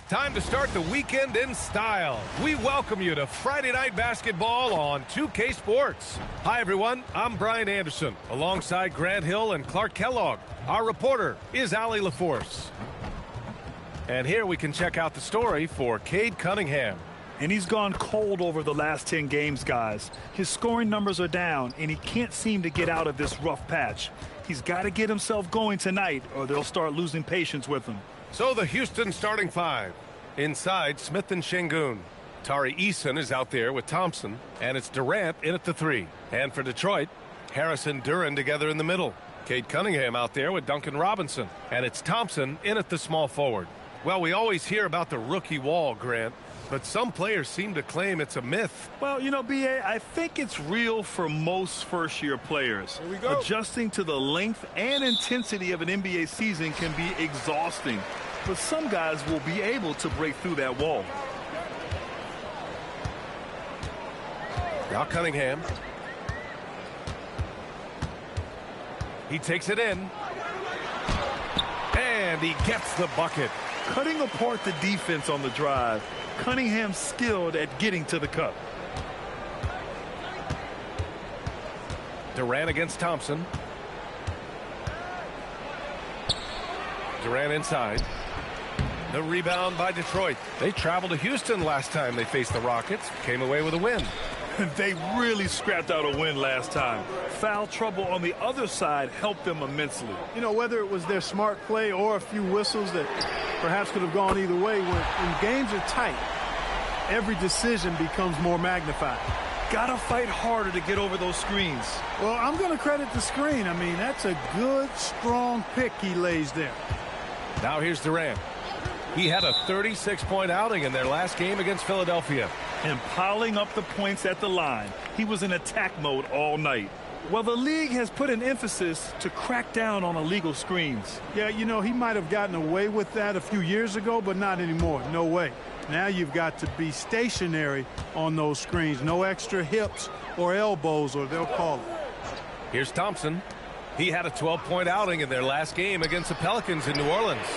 Time to start the weekend in style. We welcome you to Friday Night Basketball on 2K Sports. Hi, everyone. I'm Brian Anderson, alongside Grant Hill and Clark Kellogg. Our reporter is Allie LaForce. And here we can check out the story for Cade Cunningham. And he's gone cold over the last 10 games, guys. His scoring numbers are down, and he can't seem to get out of this rough patch. He's got to get himself going tonight, or they'll start losing patience with him. So the Houston starting five. Inside, Smith and Şengün. Tari Eason is out there with Thompson, and it's Durant in at the 3. And for Detroit, Harris and Duren together in the middle. Cade Cunningham out there with Duncan Robinson, and it's Thompson in at the small forward. Well, we always hear about the rookie wall, Grant, but some players seem to claim it's a myth. Well, you know, B.A., I think it's real for most first-year players. Here we go. Adjusting to the length and intensity of an NBA season can be exhausting, but some guys will be able to break through that wall. Now Cunningham. He takes it in. And he gets the bucket. Cutting apart the defense on the drive. Cunningham skilled at getting to the cup. Durant against Thompson. Durant inside. The rebound by Detroit. They traveled to Houston last time they faced the Rockets. Came away with a win. They really scrapped out a win last time. Foul trouble on the other side helped them immensely. You know, whether it was their smart play or a few whistles that perhaps could have gone either way, when games are tight, every decision becomes more magnified. Gotta fight harder to get over those screens. Well, I'm going to credit the screen. I mean, that's a good, strong pick he lays there. Now here's Durant. He had a 36-point outing in their last game against Philadelphia. And piling up the points at the line. He was in attack mode all night. Well, the league has put an emphasis to crack down on illegal screens. Yeah, you know, he might have gotten away with that a few years ago, but not anymore. No way. Now you've got to be stationary on those screens. No extra hips or elbows, or they'll call it. Here's Thompson. He had a 12-point outing in their last game against the Pelicans in New Orleans.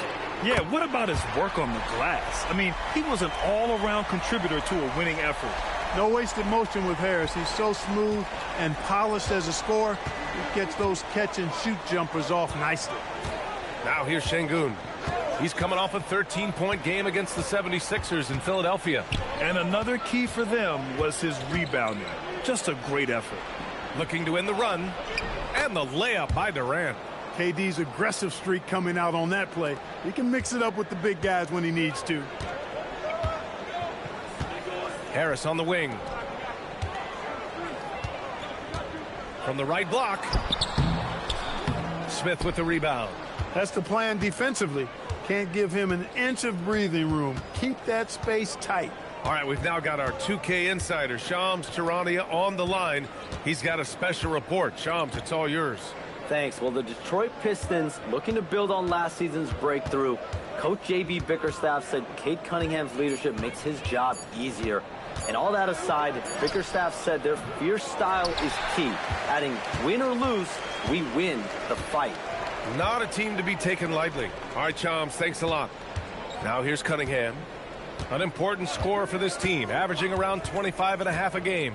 Yeah, what about his work on the glass? I mean, he was an all-around contributor to a winning effort. No wasted motion with Harris. He's so smooth and polished as a scorer. He gets those catch-and-shoot jumpers off nicely. Now here's Şengün. He's coming off a 13-point game against the 76ers in Philadelphia. And another key for them was his rebounding. Just a great effort. Looking to win the run. And the layup by Durant. KD's aggressive streak coming out on that play. He can mix it up with the big guys when he needs to. Harris on the wing. From the right block. Smith with the rebound. That's the plan defensively. Can't give him an inch of breathing room. Keep that space tight. All right, we've now got our 2K insider, Shams Charania, on the line. He's got a special report. Shams, it's all yours. Thanks. Well, the Detroit Pistons looking to build on last season's breakthrough. Coach J.B. Bickerstaff said Cade Cunningham's leadership makes his job easier. And all that aside, Bickerstaff said their fierce style is key, adding win or lose, we win the fight. Not a team to be taken lightly. All right, Shams, thanks a lot. Now here's Cunningham. An important scorer for this team, averaging around 25.5 a game.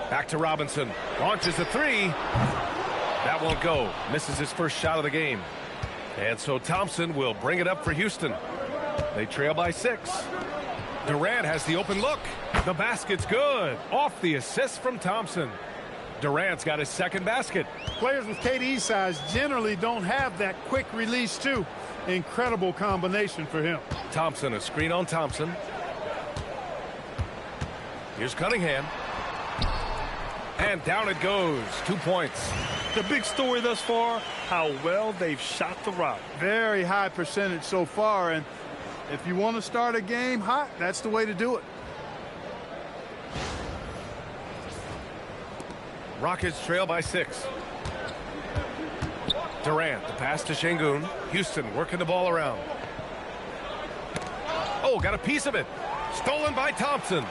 Back to Robinson. Launches a 3. That won't go. Misses his first shot of the game. And so Thompson will bring it up for Houston. They trail by 6. Durant has the open look. The basket's good. Off the assist from Thompson. Durant's got his second basket. Players with KD's size generally don't have that quick release, too. Incredible combination for him. Thompson, a screen on Thompson. Here's Cunningham. And down it goes. 2 points. The big story thus far, how well they've shot the rock. Very high percentage so far, and if you want to start a game hot, that's the way to do it. Rockets trail by 6. Durant, the pass to Şengün. Houston working the ball around. Oh, got a piece of it. Stolen by Thompson.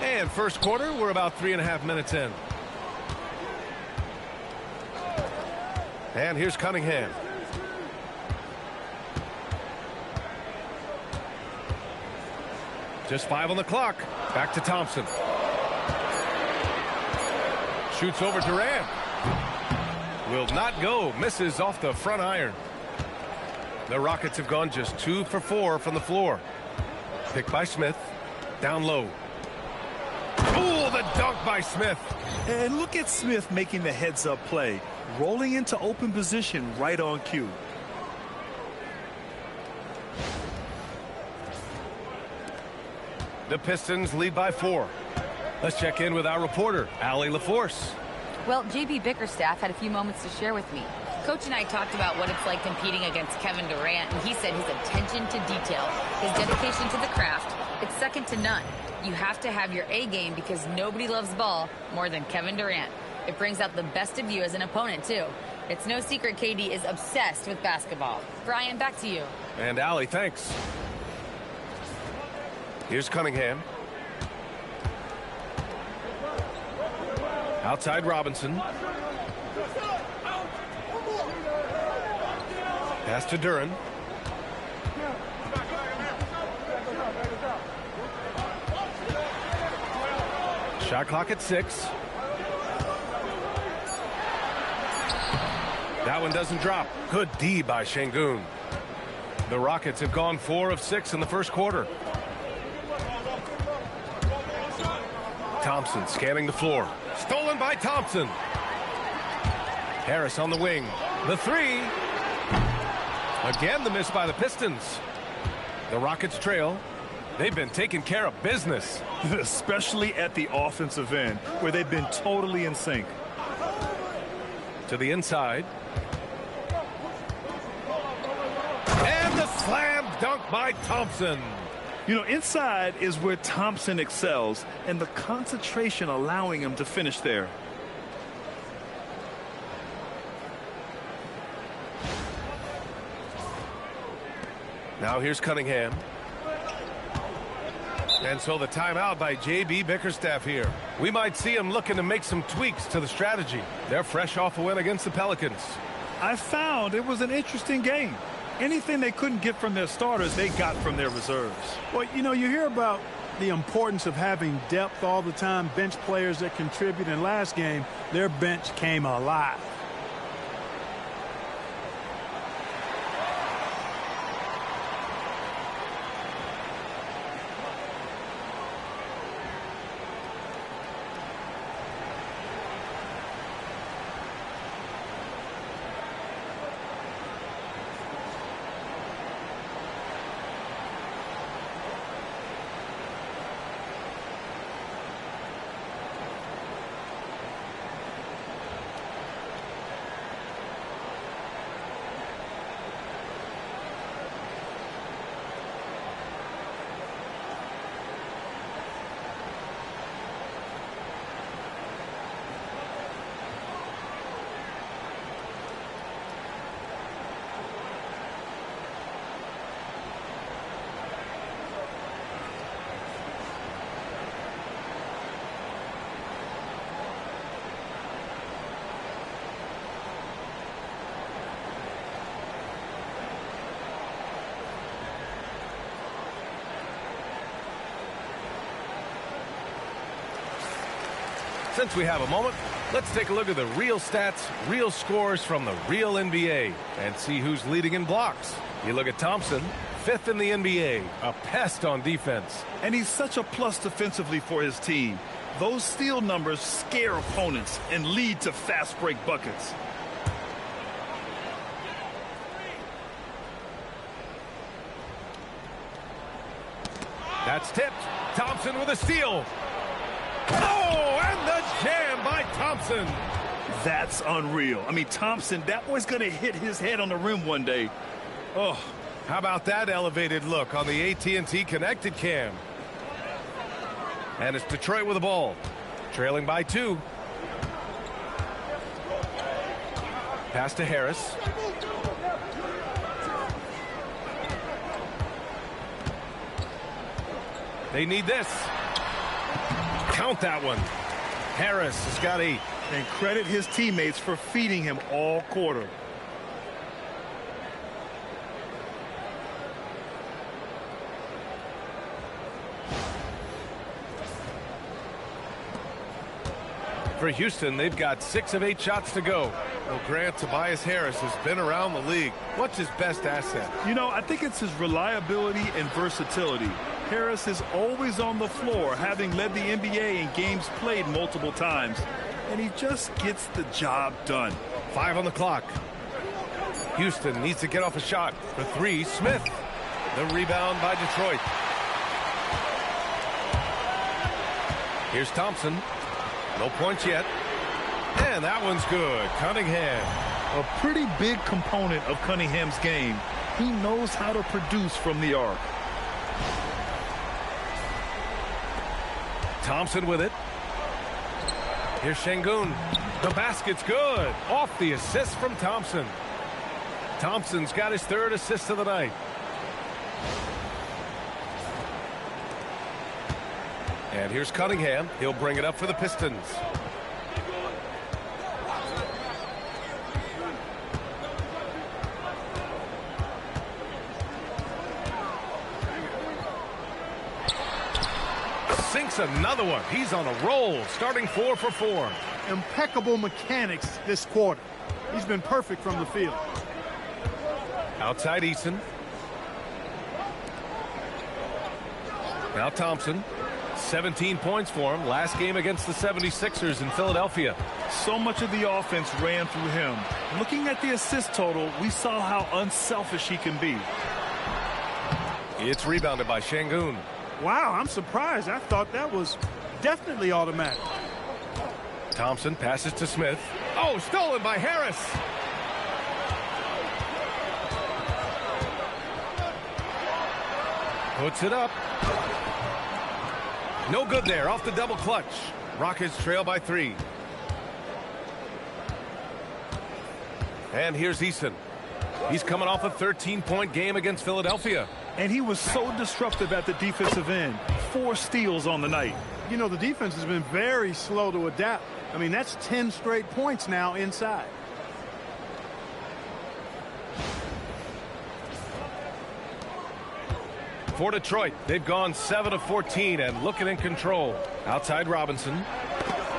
And first quarter, we're about 3.5 minutes in. And here's Cunningham. Just 5 on the clock. Back to Thompson. Shoots over Durant. Will not go. Misses off the front iron. The Rockets have gone just 2 for 4 from the floor. Picked by Smith. Down low. Oh, the dunk by Smith. And look at Smith making the heads-up play. Rolling into open position right on cue. The Pistons lead by 4. Let's check in with our reporter, Allie LaForce. Well, JB Bickerstaff had a few moments to share with me. Coach and I talked about what it's like competing against Kevin Durant, and he said his attention to detail, his dedication to the craft, it's second to none. You have to have your A game because nobody loves ball more than Kevin Durant. It brings out the best of you as an opponent, too. It's no secret KD is obsessed with basketball. Brian, back to you. And Allie, thanks. Here's Cunningham. Outside Robinson. Pass to Duran. Shot clock at 6. That one doesn't drop. Good D by Şengün. The Rockets have gone 4 of 6 in the first quarter. Thompson scanning the floor. Stolen by Thompson. Harris on the wing. The 3. Again, the miss by the Pistons. The Rockets trail. They've been taking care of business. Especially at the offensive end, where they've been totally in sync. To the inside. And the slam dunk by Thompson. You know, inside is where Thompson excels, and the concentration allowing him to finish there. Now here's Cunningham. And so the timeout by JB Bickerstaff here. We might see him looking to make some tweaks to the strategy. They're fresh off a win against the Pelicans. I found it was an interesting game. Anything they couldn't get from their starters, they got from their reserves. Well, you know, you hear about the importance of having depth all the time, bench players that contribute. In last game, their bench came alive. Since we have a moment, let's take a look at the real stats, real scores from the real NBA and see who's leading in blocks. You look at Thompson, 5th in the NBA, a pest on defense. And he's such a plus defensively for his team. Those steal numbers scare opponents and lead to fast break buckets. That's tipped. Thompson with a steal. Oh, and the jam by Thompson. That's unreal. I mean, Thompson, that boy's going to hit his head on the rim one day. Oh, how about that elevated look on the AT&T connected cam? And it's Detroit with the ball, trailing by 2. Pass to Harris. They need this. Count that one. Harris has got 8. And credit his teammates for feeding him all quarter. For Houston, they've got 6 of 8 shots to go. Well, Grant, Tobias Harris has been around the league. What's his best asset? You know, I think it's his reliability and versatility. Harris is always on the floor, having led the NBA in games played multiple times. And he just gets the job done. 5 on the clock. Houston needs to get off a shot. For 3, Smith. The rebound by Detroit. Here's Thompson. No points yet. And that one's good. Cunningham. A pretty big component of Cunningham's game. He knows how to produce from the arc. Thompson with it. Here's Şengün. The basket's good. Off the assist from Thompson. Thompson's got his 3rd assist of the night. And here's Cunningham. He'll bring it up for the Pistons. Sinks another one. He's on a roll, starting 4 for 4. Impeccable mechanics this quarter. He's been perfect from the field. Outside Eason. Now Thompson. 17 points for him last game against the 76ers in Philadelphia. So much of the offense ran through him. Looking at the assist total, we saw how unselfish he can be. It's rebounded by Şengün. Wow, I'm surprised. I thought that was definitely automatic. Thompson passes to Smith. Oh, stolen by Harris. Puts it up. No good there, off the double clutch. Rockets trail by 3. And here's Eason. He's coming off a 13-point game against Philadelphia. And he was so disruptive at the defensive end. 4 steals on the night. You know, the defense has been very slow to adapt. I mean, that's 10 straight points now inside. For Detroit, they've gone 7 of 14 and looking in control. Outside Robinson.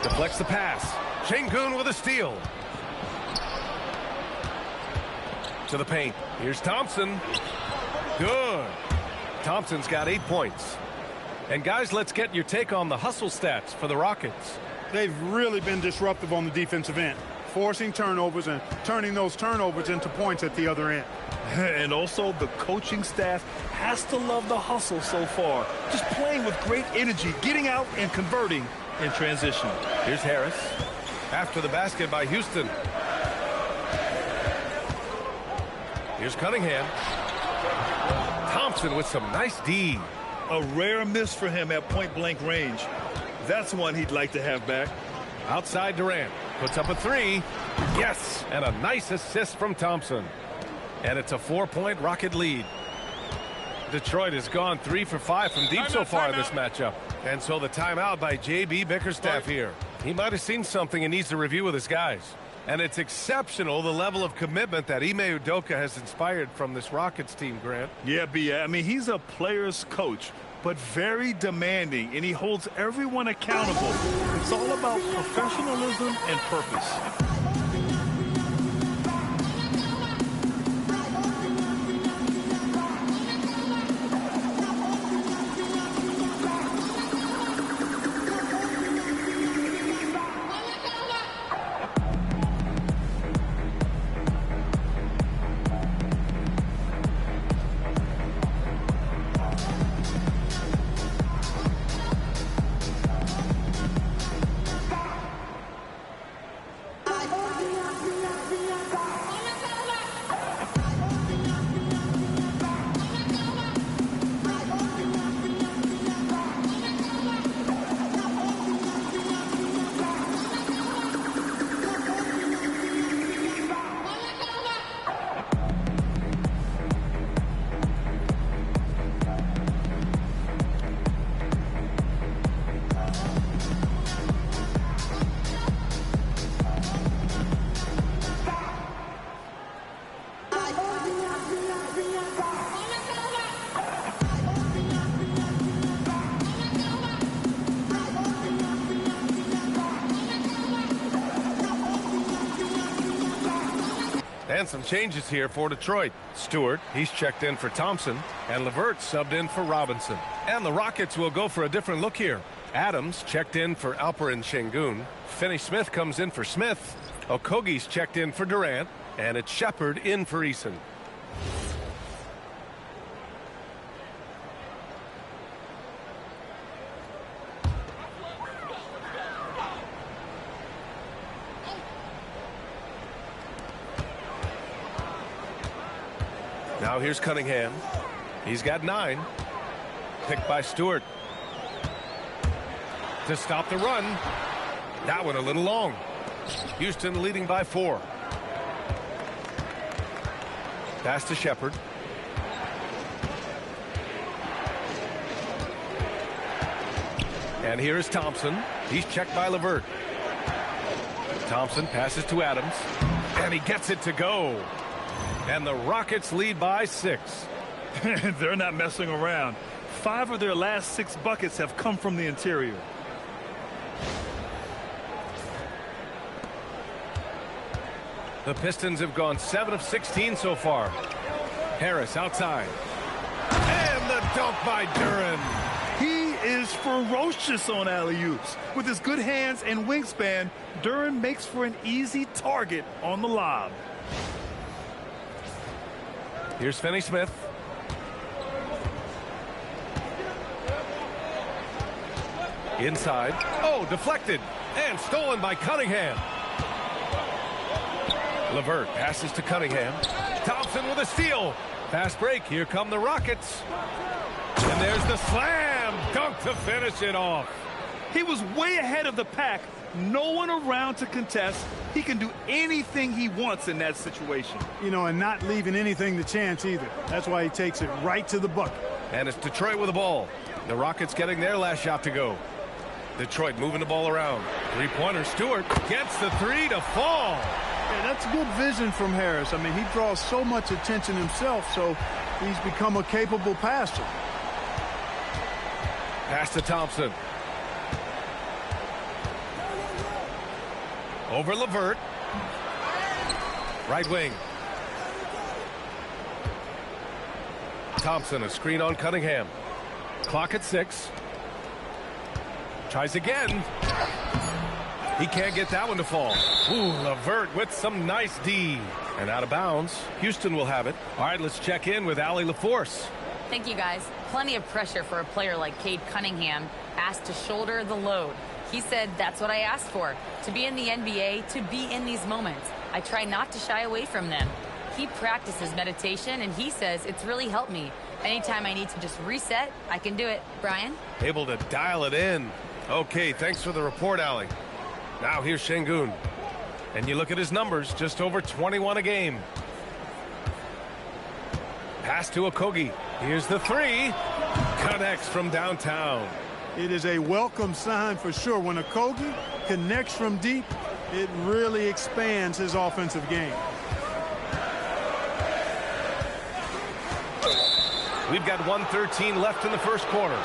Deflects the pass. Şengün with a steal. To the paint. Here's Thompson. Good. Thompson's got 8 points. And guys, let's get your take on the hustle stats for the Rockets. They've really been disruptive on the defensive end, forcing turnovers and turning those turnovers into points at the other end. And also, the coaching staff has to love the hustle so far. Just playing with great energy, getting out and converting in transition. Here's Harris. After the basket by Houston. Here's Cunningham. Thompson with some nice D. A rare miss for him at point-blank range. That's one he'd like to have back. Outside Durant. Puts up a 3. Yes! And a nice assist from Thompson. And it's a 4-point Rocket lead. Detroit has gone 3 for 5 from deep so far in this matchup. And so the timeout by J.B. Bickerstaff here. He might have seen something and needs to review with his guys. And it's exceptional, the level of commitment that Ime Udoka has inspired from this Rockets team, Grant. Yeah, B. I mean, he's a player's coach, but very demanding, and he holds everyone accountable. It's all about professionalism and purpose. And some changes here for Detroit. Stewart, he's checked in for Thompson, and LeVert subbed in for Robinson. And the Rockets will go for a different look here. Adams checked in for Alperen Şengün. Finney-Smith comes in for Smith. Okogie's checked in for Durant, and it's Shepherd in for Eason. Now here's Cunningham. He's got 9. Picked by Stewart. To stop the run. That one a little long. Houston leading by 4. Pass to Shepherd. And here's Thompson. He's checked by LeVert. Thompson passes to Adams. And he gets it to go. And the Rockets lead by 6. They're not messing around. 5 of their last 6 buckets have come from the interior. The Pistons have gone 7 of 16 so far. Harris outside. And the dunk by Duren. He is ferocious on alley-oops. With his good hands and wingspan, Duren makes for an easy target on the lob. Here's Finney-Smith. Inside. Oh, deflected. And stolen by Cunningham. LeVert passes to Cunningham. Thompson with a steal. Fast break. Here come the Rockets. And there's the slam dunk to finish it off. He was way ahead of the pack. No one around to contest. He can do anything he wants in that situation. You know, and not leaving anything to chance either. That's why he takes it right to the bucket. And it's Detroit with the ball. The Rockets getting their last shot to go. Detroit moving the ball around. Three-pointer. Stewart gets the 3 to fall. Yeah, that's good vision from Harris. I mean, he draws so much attention himself, so he's become a capable passer. Pass to Thompson. Over LeVert. Right wing. Thompson, a screen on Cunningham. Clock at 6. Tries again. He can't get that one to fall. Ooh, LeVert with some nice D. And out of bounds. Houston will have it. All right, let's check in with Allie LaForce. Thank you, guys. Plenty of pressure for a player like Cade Cunningham, asked to shoulder the load. He said, that's what I asked for, to be in the NBA, to be in these moments. I try not to shy away from them. He practices meditation, and he says it's really helped me. Anytime I need to just reset, I can do it. Brian? Able to dial it in. Okay, thanks for the report, Allie. Now here's Şengün. And you look at his numbers, just over 21 a game. Pass to Okogie. Here's the 3. Connects from downtown. It is a welcome sign for sure. When Okogie connects from deep, it really expands his offensive game. We've got 1:13 left in the first quarter.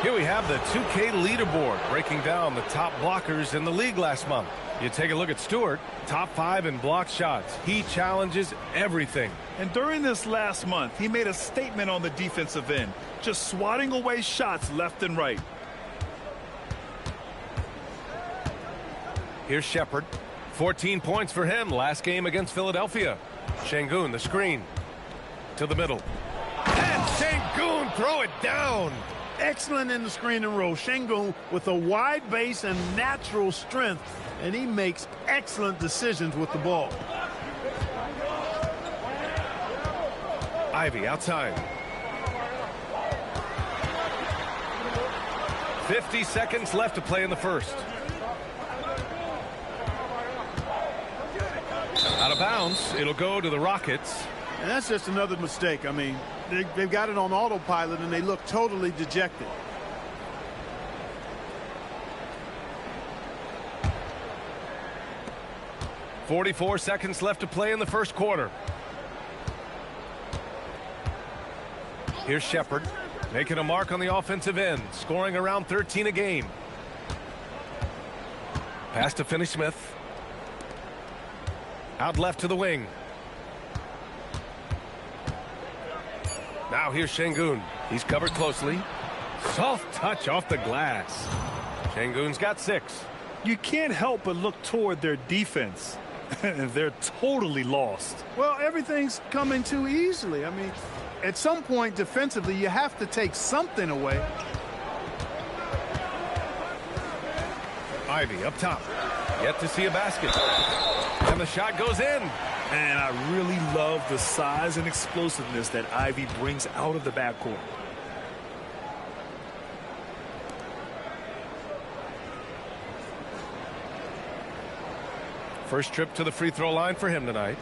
Here we have the 2K leaderboard breaking down the top blockers in the league last month. You take a look at Stewart, top 5 in blocked shots. He challenges everything. And during this last month, he made a statement on the defensive end, just swatting away shots left and right. Here's Shepherd. 14 points for him last game against Philadelphia. Şengün, the screen. To the middle. And Şengün throw it down. Excellent in the screen and roll. Şengün with a wide base and natural strength, and he makes excellent decisions with the ball. Ivy outside. 50 seconds left to play in the first. Out of bounds. It'll go to the Rockets. And that's just another mistake. I mean, they've got it on autopilot, and they look totally dejected. .44 seconds left to play in the first quarter. Here's Shepherd, making a mark on the offensive end, scoring around 13 a game. Pass to Finney-Smith. Out left to the wing. Now here's Şengün. He's covered closely. Soft touch off the glass. Şengün's got 6. You can't help but look toward their defense. They're totally lost. Well, everything's coming too easily. I mean, at some point defensively, you have to take something away. Ivy up top. Yet to see a basket. And the shot goes in. And I really love the size and explosiveness that Ivy brings out of the backcourt. First trip to the free throw line for him tonight.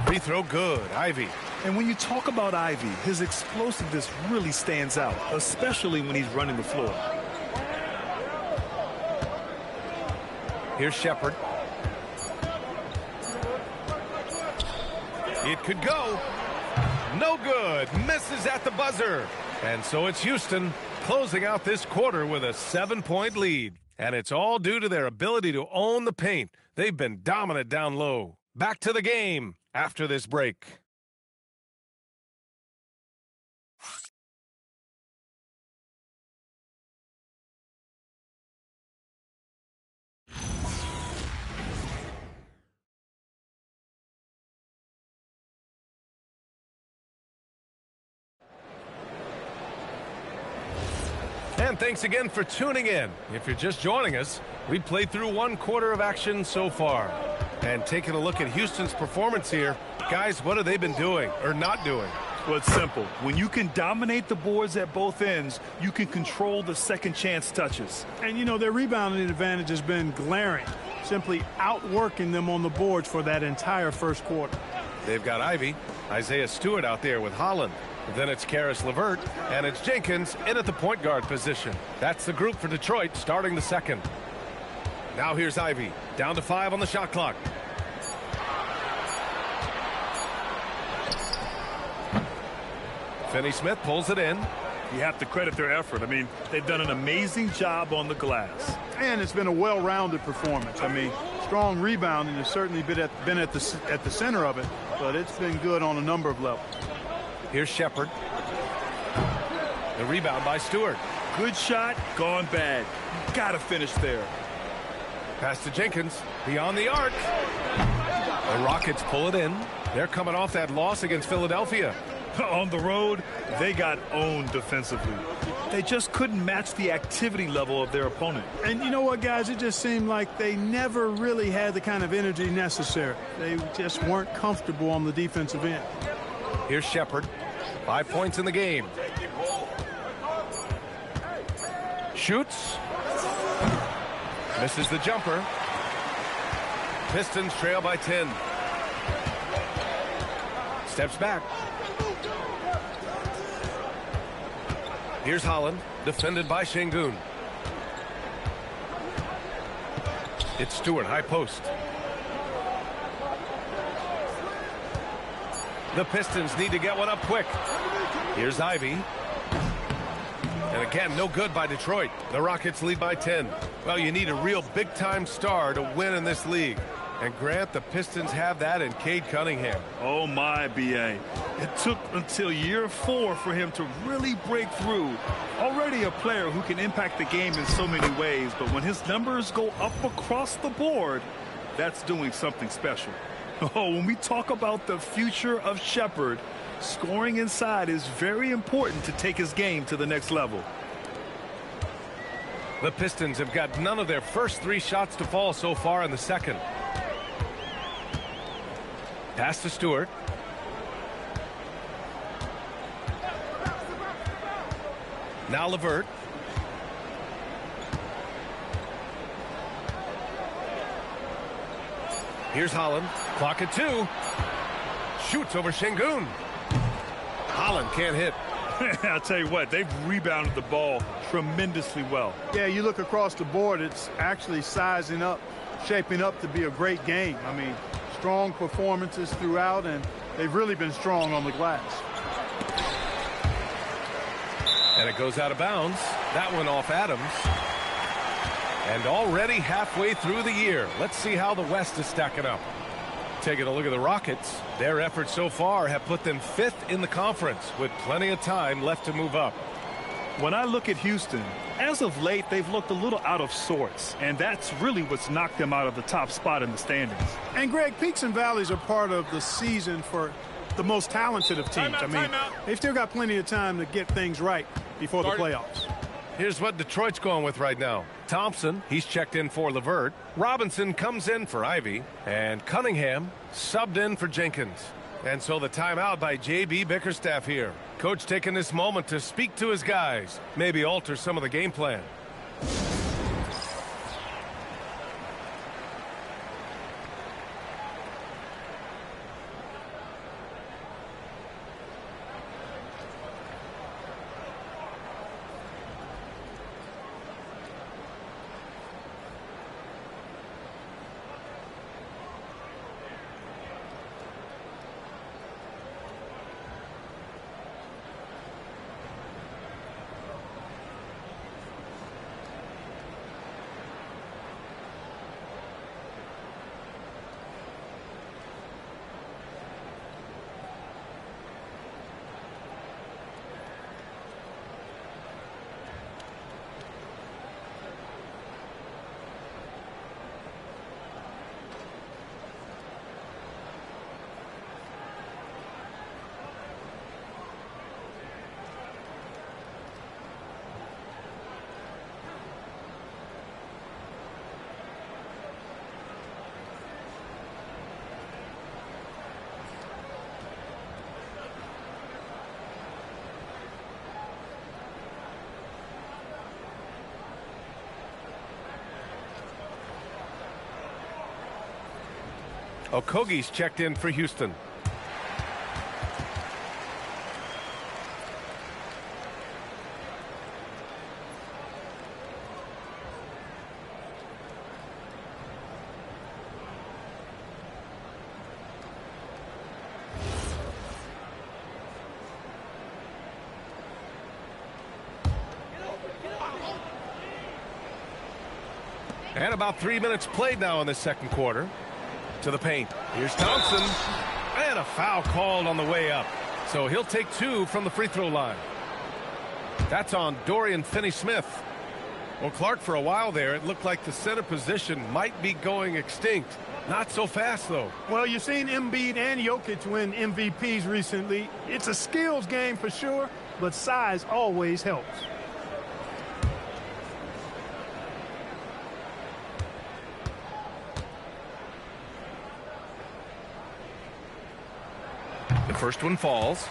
Free throw good. Ivy. And when you talk about Ivy, his explosiveness really stands out, especially when he's running the floor. Here's Shepherd. It could go. No good. Misses at the buzzer. And so it's Houston closing out this quarter with a 7-point lead. And it's all due to their ability to own the paint. They've been dominant down low. Back to the game after this break. And thanks again for tuning in. If you're just joining us, we played through 1 quarter of action so far. And taking a look at Houston's performance here, guys, what have they been doing or not doing? Well, it's simple. When you can dominate the boards at both ends, you can control the second chance touches. And, you know, their rebounding advantage has been glaring, simply outworking them on the boards for that entire first quarter. They've got Ivy, Isaiah Stewart out there with Holland. Then it's Karis LeVert, and it's Jenkins in at the point guard position. That's the group for Detroit starting the second. Now here's Ivy, down to 5 on the shot clock. Finney-Smith pulls it in. You have to credit their effort. I mean, they've done an amazing job on the glass. And it's been a well-rounded performance. I mean, strong rebounding has certainly been at the center of it, but it's been good on a number of levels. Here's Shepherd. The rebound by Stewart. Good shot, gone bad. You got to finish there. Pass to Jenkins, beyond the arc. The Rockets pull it in. They're coming off that loss against Philadelphia. On the road, they got owned defensively. They just couldn't match the activity level of their opponent. And you know what, guys? It just seemed like they never really had the kind of energy necessary. They just weren't comfortable on the defensive end. Here's Shepherd. 5 points in the game. Shoots. Misses the jumper. Pistons trail by 10. Steps back. Here's Holland, defended by Şengün. It's Stewart, high post. The Pistons need to get one up quick. Here's Ivy. And again, no good by Detroit. The Rockets lead by 10. Well, you need a real big-time star to win in this league. And Grant, the Pistons have that in Cade Cunningham. Oh, my, B.A. It took until year 4 for him to really break through. Already a player who can impact the game in so many ways, but when his numbers go up across the board, that's doing something special. Oh, when we talk about the future of Shepherd, scoring inside is very important to take his game to the next level. The Pistons have got none of their first 3 shots to fall so far in the second. Pass to Stewart. Now LeVert. Here's Holland. Clock at 2. Shoots over Şengün. Holland can't hit. I'll tell you what, they've rebounded the ball tremendously well. Yeah, you look across the board, it's actually sizing up, shaping up to be a great game. I mean, strong performances throughout, and they've really been strong on the glass. And it goes out of bounds. That one off Adams. And already halfway through the year, let's see how the West is stacking up. Taking a look at the Rockets, their efforts so far have put them 5th in the conference with plenty of time left to move up. When I look at Houston, as of late, they've looked a little out of sorts, and that's really what's knocked them out of the top spot in the standings. And, Greg, peaks and valleys are part of the season for the most talented of teams. They've still got plenty of time to get things right before the playoffs. Here's what Detroit's going with right now. Thompson, he's checked in for LeVert. Robinson comes in for Ivy. And Cunningham subbed in for Jenkins. And so the timeout by J.B. Bickerstaff here. Coach taking this moment to speak to his guys. Maybe alter some of the game plan. Okogie's checked in for Houston. And about 3 minutes played now in the second quarter. To the paint. Here's Thompson. And a foul called on the way up. So he'll take 2 from the free throw line. That's on Dorian Finney-Smith. Well, Clark, for a while there, it looked like the center position might be going extinct. Not so fast, though. Well, you've seen Embiid and Jokic win MVPs recently. It's a skills game for sure, but size always helps. The first one falls.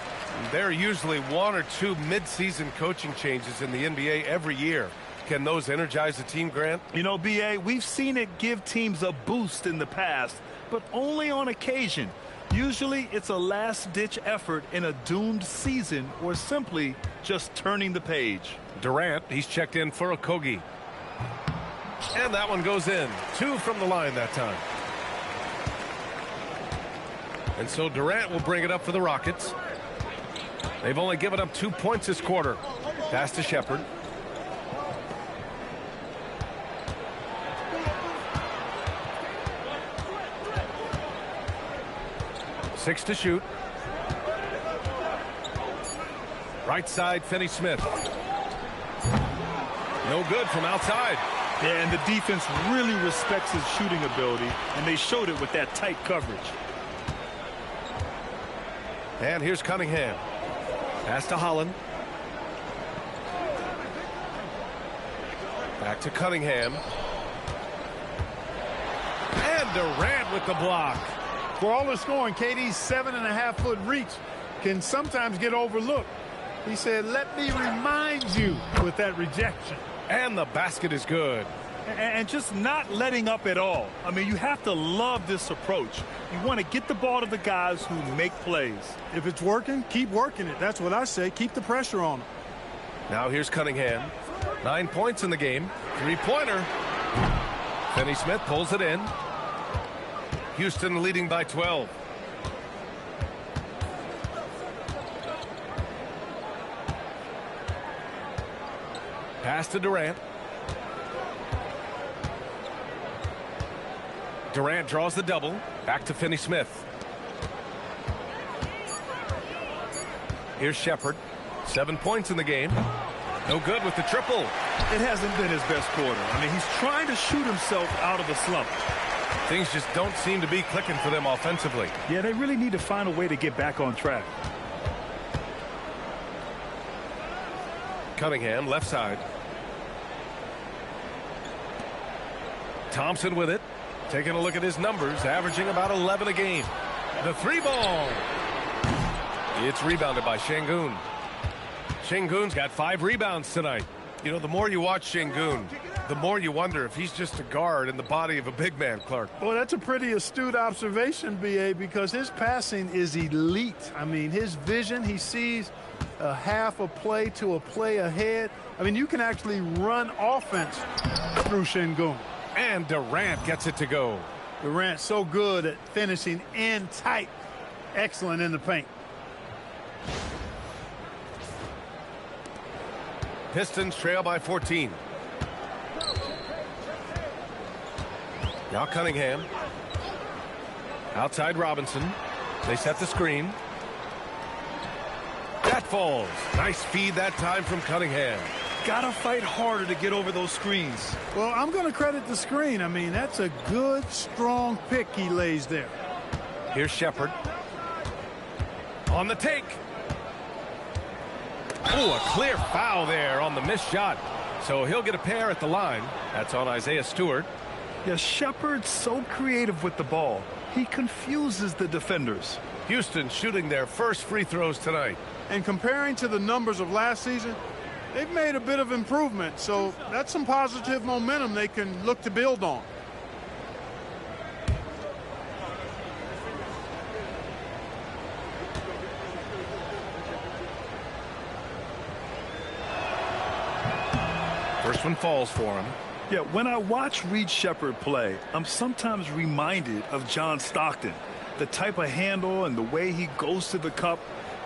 There are usually 1 or 2 mid-season coaching changes in the NBA every year. Can those energize the team, Grant? You know, B.A., we've seen it give teams a boost in the past, but only on occasion. Usually it's a last-ditch effort in a doomed season or simply just turning the page. Durant, he's checked in for Okogie. And that one goes in. 2 from the line that time. And so Durant will bring it up for the Rockets. They've only given up 2 points this quarter. Pass to Shepherd. Six to shoot. Right side, Finney-Smith. No good from outside. Yeah, and the defense really respects his shooting ability, and they showed it with that tight coverage. And here's Cunningham. Pass to Holland. Back to Cunningham. And Durant with the block. For all the scoring, KD's 7.5-foot reach can sometimes get overlooked. He said, let me remind you, with that rejection. And the basket is good. And just not letting up at all. I mean, you have to love this approach. You want to get the ball to the guys who make plays. If it's working, keep working it. That's what I say. Keep the pressure on them. Now here's Cunningham. 9 points in the game. Three-pointer. Finney Smith pulls it in. Houston leading by 12. Pass to Durant. Durant draws the double. Back to Finney Smith. Here's Shepherd. 7 points in the game. No good with the triple. It hasn't been his best quarter. I mean, he's trying to shoot himself out of a slump. Things just don't seem to be clicking for them offensively. Yeah, they really need to find a way to get back on track. Cunningham, left side. Thompson with it. Taking a look at his numbers, averaging about 11 a game. The three ball. It's rebounded by Şengün. Şengün's got 5 rebounds tonight. You know, the more you watch Şengün, the more you wonder if he's just a guard in the body of a big man, Clark. Well, that's a pretty astute observation, B.A., because his passing is elite. I mean, his vision, he sees a half a play to a play ahead. I mean, you can actually run offense through Şengün. And Durant gets it to go. Durant so good at finishing in tight. Excellent in the paint. Pistons trail by 14. Now Cunningham. Outside Robinson. They set the screen. That falls. Nice feed that time from Cunningham. Gotta fight harder to get over those screens. Well, I'm going to credit the screen. I mean, that's a good, strong pick he lays there. Here's Shepherd. On the take. Oh, a clear foul there on the missed shot. So he'll get a pair at the line. That's on Isaiah Stewart. Yeah, Shepherd's so creative with the ball. He confuses the defenders. Houston shooting their first free throws tonight. And comparing to the numbers of last season, they've made a bit of improvement. So that's some positive momentum they can look to build on. First one falls for him. Yeah, when I watch Reed Shepherd play, I'm sometimes reminded of John Stockton. The type of handle and the way he goes to the cup,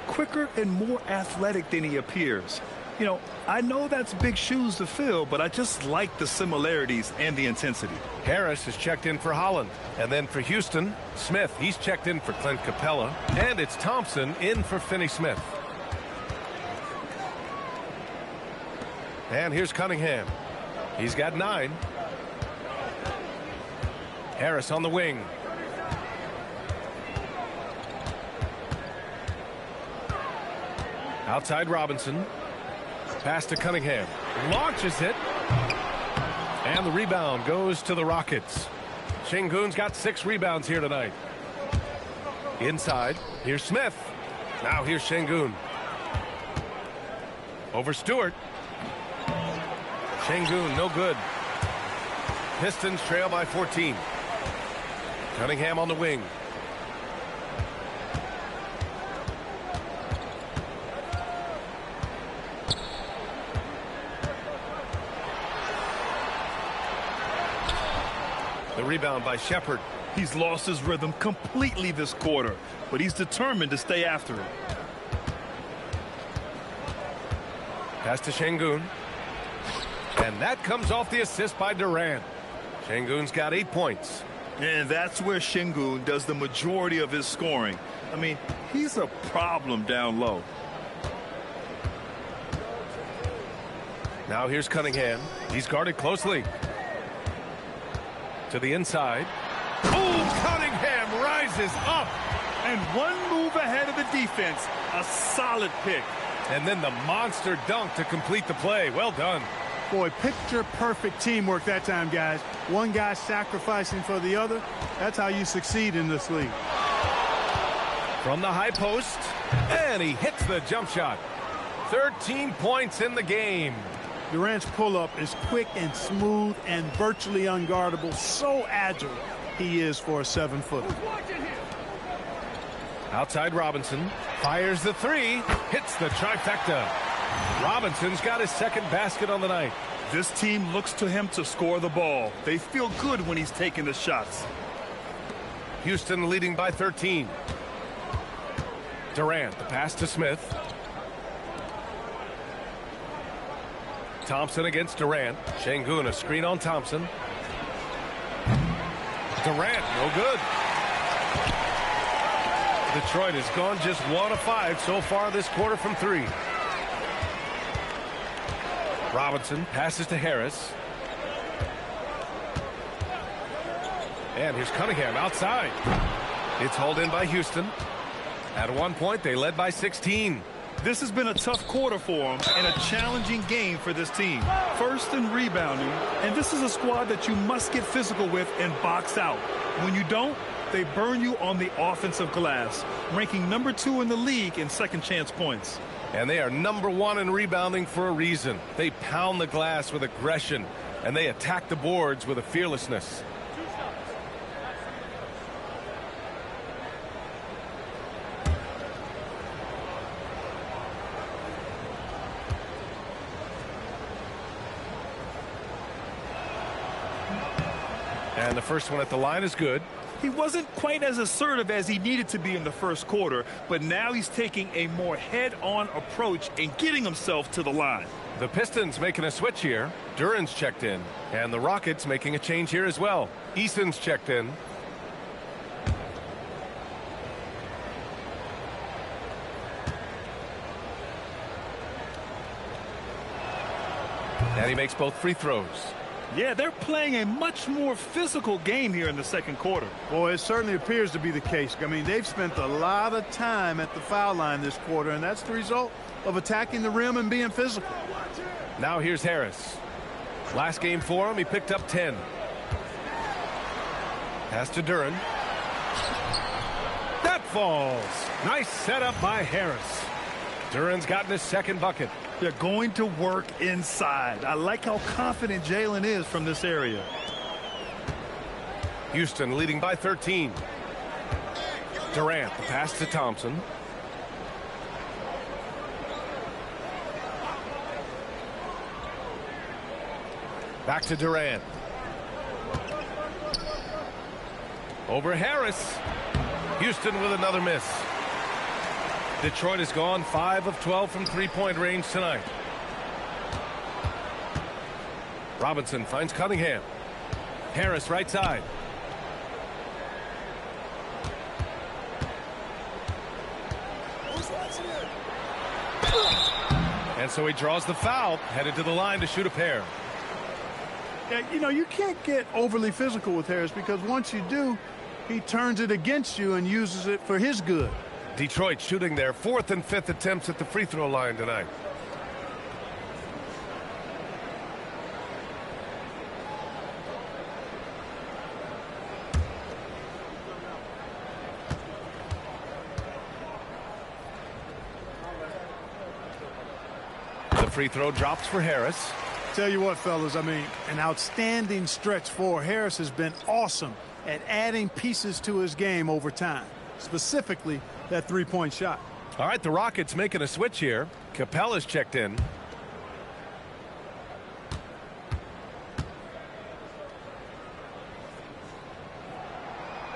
quicker and more athletic than he appears. You know, I know that's big shoes to fill, but I just like the similarities and the intensity. Harris is checked in for Holland. And then for Houston, Smith, he's checked in for Clint Capella. And it's Thompson in for Finney Smith. And here's Cunningham. He's got 9. Harris on the wing. Outside Robinson. Pass to Cunningham. Launches it. And the rebound goes to the Rockets. Şengün's got 6 rebounds here tonight. Inside. Here's Smith. Now here's Şengün. Over Stewart. Şengün, no good. Pistons trail by 14. Cunningham on the wing. The rebound by Shepherd. He's lost his rhythm completely this quarter, but he's determined to stay after it. Pass to Şengün. And that comes off the assist by Durant. Şengün's got 8 points. And that's where Şengün does the majority of his scoring. I mean, he's a problem down low. Now here's Cunningham. He's guarded closely. To the inside. Oh, Cunningham rises up. And one move ahead of the defense. A solid pick. And then the monster dunk to complete the play. Well done. Boy, picture-perfect teamwork that time, guys. One guy sacrificing for the other. That's how you succeed in this league. From the high post. And he hits the jump shot. 13 points in the game. Durant's pull-up is quick and smooth and virtually unguardable. So agile he is for a 7-footer. Outside Robinson. Fires the three. Hits the trifecta. Robinson's got his second basket on the night. This team looks to him to score the ball. They feel good when he's taking the shots. Houston leading by 13. Durant, the pass to Smith. Thompson against Durant. Şengün, a screen on Thompson. Durant, no good. Detroit has gone just 1 of 5 so far this quarter from 3. Robinson passes to Harris. And here's Cunningham outside. It's hauled in by Houston. At one point, they led by 16. This has been a tough quarter for them and a challenging game for this team. First in rebounding, and this is a squad that you must get physical with and box out. When you don't, they burn you on the offensive glass, ranking number 2 in the league in second chance points. And they are number 1 in rebounding for a reason. They pound the glass with aggression, and they attack the boards with a fearlessness. And the first one at the line is good. He wasn't quite as assertive as he needed to be in the first quarter, but now he's taking a more head-on approach and getting himself to the line. The Pistons making a switch here. Duran's checked in. And the Rockets making a change here as well. Eason's checked in. And he makes both free throws. Yeah, they're playing a much more physical game here in the second quarter. Boy, it certainly appears to be the case. I mean, they've spent a lot of time at the foul line this quarter, and that's the result of attacking the rim and being physical. Now here's Harris. Last game for him, he picked up 10. Pass to Duran. That falls. Nice setup by Harris. Duran's gotten his second bucket. They're going to work inside. I like how confident Jalen is from this area. Houston leading by 13. Durant, the pass to Thompson. Back to Durant. Over Harris. Houston with another miss. Detroit has gone 5 of 12 from three-point range tonight. Robinson finds Cunningham. Harris right side. And so he draws the foul, headed to the line to shoot a pair. Yeah, you know, you can't get overly physical with Harris because once you do, he turns it against you and uses it for his good. Detroit shooting their 4th and 5th attempts at the free throw line tonight. The free throw drops for Harris. Tell you what, fellas, I mean, an outstanding stretch for Harris has been awesome at adding pieces to his game over time, specifically that three-point shot. All right, the Rockets making a switch here. Capella's checked in.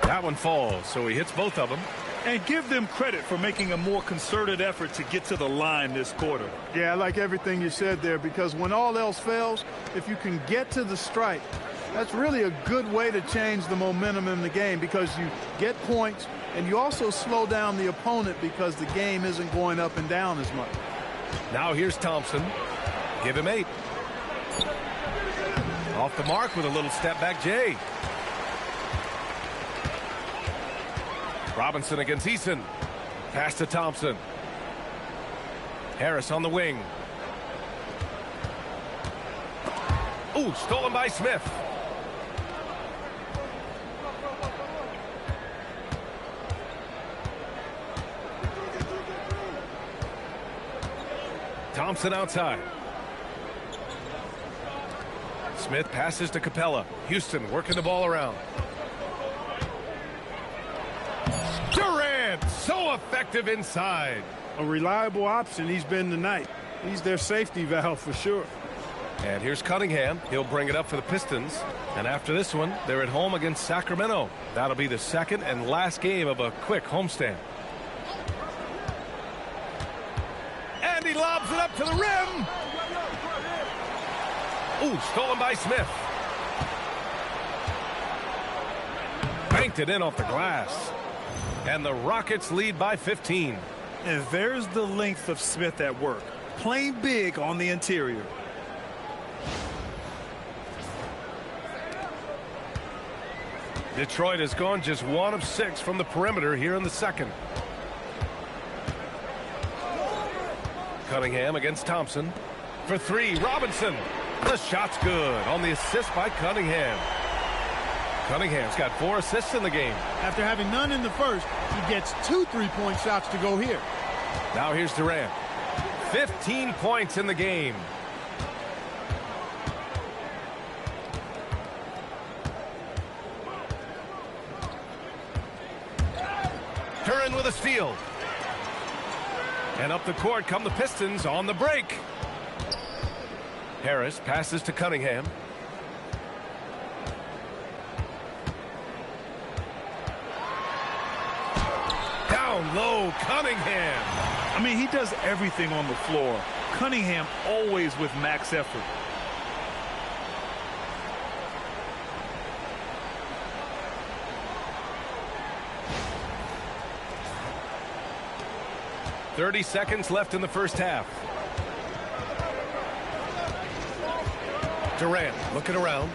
That one falls, so he hits both of them. And give them credit for making a more concerted effort to get to the line this quarter. Yeah, I like everything you said there, because when all else fails, if you can get to the stripe, that's really a good way to change the momentum in the game, because you get points and you also slow down the opponent because the game isn't going up and down as much. Now here's Thompson. Give him 8. Off the mark with a little step back Jay. Robinson against Eason. Pass to Thompson. Harris on the wing. Ooh, stolen by Smith. Thompson outside. Smith passes to Capella. Houston working the ball around. Durant, so effective inside. A reliable option he's been tonight. He's their safety valve for sure. And here's Cunningham. He'll bring it up for the Pistons. And after this one, they're at home against Sacramento. That'll be the second and last game of a quick homestand. And he lobs it up to the rim. Ooh, stolen by Smith. Banked it in off the glass. And the Rockets lead by 15. And there's the length of Smith at work. Playing big on the interior. Detroit has gone just 1 of 6 from the perimeter here in the second. Cunningham against Thompson. For 3, Robinson. The shot's good on the assist by Cunningham. Cunningham's got 4 assists in the game. After having none in the first, he gets 2 3-point shots to go here. Now here's Durant. 15 points in the game. Duran with a steal. And up the court come the Pistons on the break. Harris passes to Cunningham. Down low, Cunningham. I mean, he does everything on the floor. Cunningham always with max effort. .30 seconds left in the first half. Durant looking around.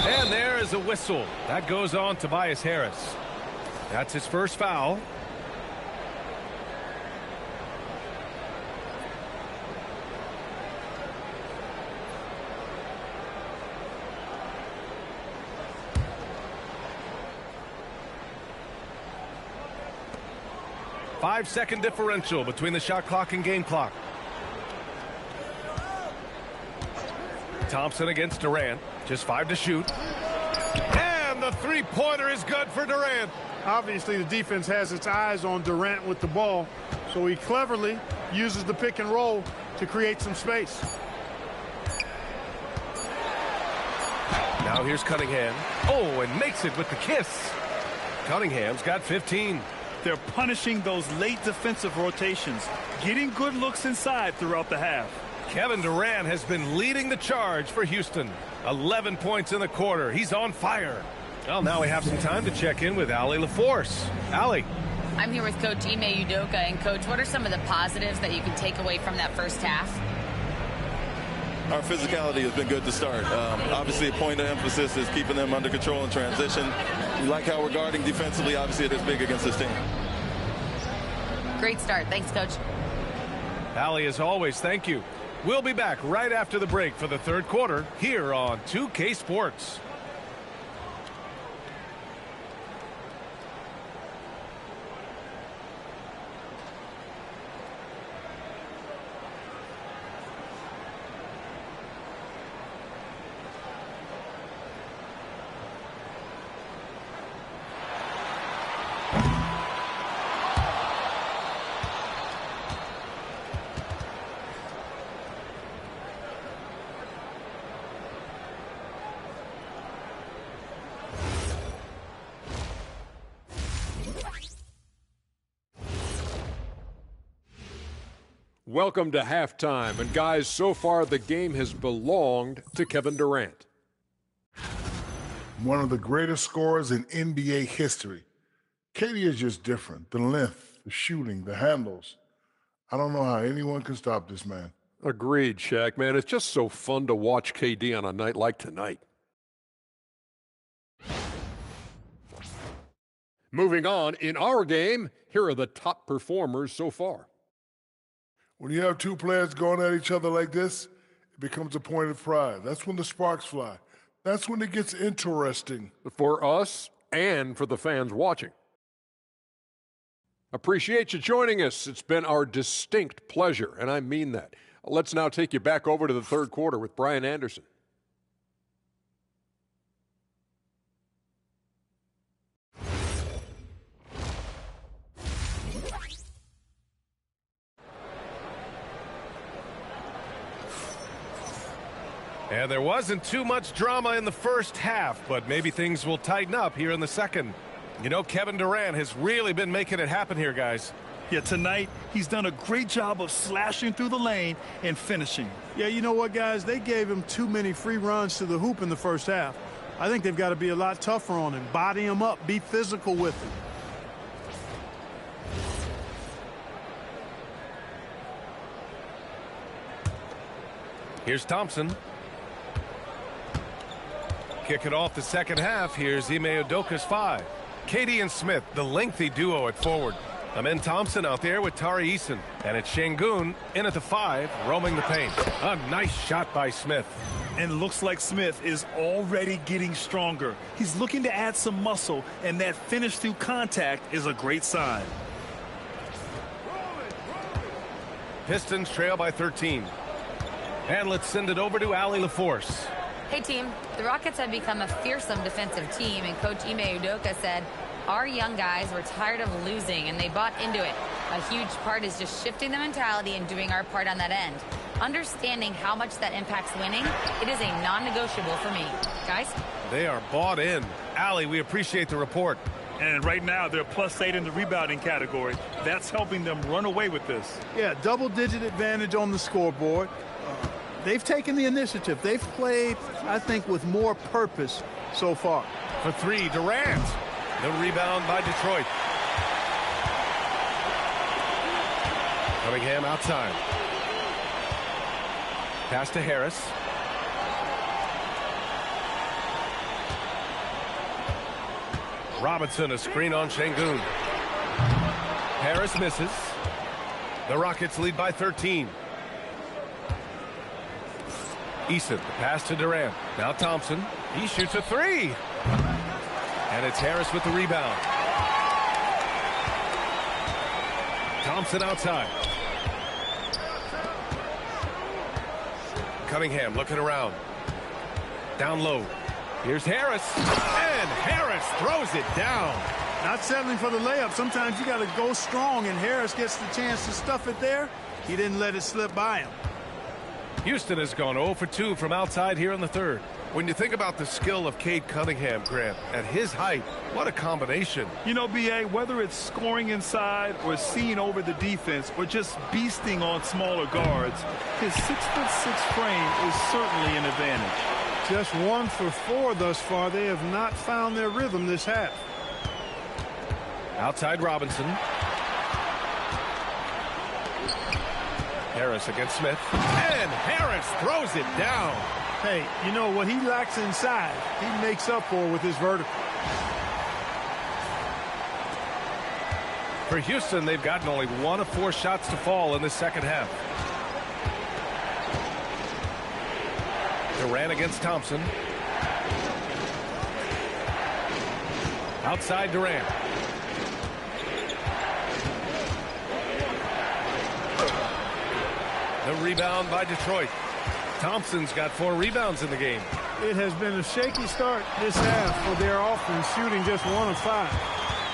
And there is a whistle. That goes on Tobias Harris. That's his first foul. Five-second differential between the shot clock and game clock. Thompson against Durant. Just 5 to shoot. And the three-pointer is good for Durant. Obviously, the defense has its eyes on Durant with the ball, so he cleverly uses the pick and roll to create some space. Now here's Cunningham. Oh, and makes it with the kiss. Cunningham's got 15. They're punishing those late defensive rotations, getting good looks inside throughout the half. Kevin Durant has been leading the charge for Houston. 11 points in the quarter. He's on fire. Well, now we have some time to check in with Allie LaForce. Allie. I'm here with Coach Ime Udoka. And, Coach, what are some of the positives that you can take away from that first half? Our physicality has been good to start. Obviously, a point of emphasis is keeping them under control in transition. We like how we're guarding defensively. Obviously, it is big against this team. Great start. Thanks, Coach. Allie, as always, thank you. We'll be back right after the break for the third quarter here on 2K Sports. Welcome to halftime, and guys, so far the game has belonged to Kevin Durant. One of the greatest scorers in NBA history. KD is just different. The length, the shooting, the handles. I don't know how anyone can stop this man. Agreed, Shaq, man. It's just so fun to watch KD on a night like tonight. Moving on, in our game, here are the top performers so far. When you have two players going at each other like this, it becomes a point of pride. That's when the sparks fly. That's when it gets interesting. For us and for the fans watching. Appreciate you joining us. It's been our distinct pleasure, and I mean that. Let's now take you back over to the third quarter with Brian Anderson. And there wasn't too much drama in the first half, but maybe things will tighten up here in the second. You know, Kevin Durant has really been making it happen here, guys. Yeah, tonight he's done a great job of slashing through the lane and finishing. Yeah, you know what, guys? They gave him too many free runs to the hoop in the first half. I think they've got to be a lot tougher on him. Body him up. Be physical with him. Here's Thompson. Kicking off the second half, here's Ime Udoka's 5. Katie and Smith, the lengthy duo at forward. Amen Thompson out there with Tari Eason. And it's Şengün in at the 5, roaming the paint. A nice shot by Smith. And looks like Smith is already getting stronger. He's looking to add some muscle, and that finish through contact is a great sign. Pistons trail by 13. And let's send it over to Allie LaForce. Hey, team. The Rockets have become a fearsome defensive team, and Coach Ime Udoka said, our young guys were tired of losing, and they bought into it. A huge part is just shifting the mentality and doing our part on that end. Understanding how much that impacts winning, it is a non-negotiable for me. Guys? They are bought in. Allie, we appreciate the report. And right now, they're +8 in the rebounding category. That's helping them run away with this. Yeah, double-digit advantage on the scoreboard. They've taken the initiative. They've played, I think, with more purpose so far. For 3, Durant. The rebound by Detroit. Cunningham outside. Pass to Harris. Robinson, a screen on Şengün. Harris misses. The Rockets lead by 13. Eason, pass to Durant. Now Thompson. He shoots a 3. And it's Harris with the rebound. Thompson outside. Cunningham looking around. Down low. Here's Harris. And Harris throws it down. Not settling for the layup. Sometimes you got to go strong, and Harris gets the chance to stuff it there. He didn't let it slip by him. Houston has gone 0 for 2 from outside here in the third. When you think about the skill of Cade Cunningham, Grant, at his height, what a combination. You know, B.A., whether it's scoring inside or seeing over the defense or just beasting on smaller guards, his 6'6" frame is certainly an advantage. Just 1 for 4 thus far. They have not found their rhythm this half. Outside Robinson. Harris against Smith. And Harris throws it down. Hey, you know what he lacks inside, he makes up for with his vertical. For Houston, they've gotten only 1 of 4 shots to fall in the second half. Durant against Thompson. Outside Durant. The rebound by Detroit. Thompson's got 4 rebounds in the game. It has been a shaky start this half for their offense, shooting just 1 of 5.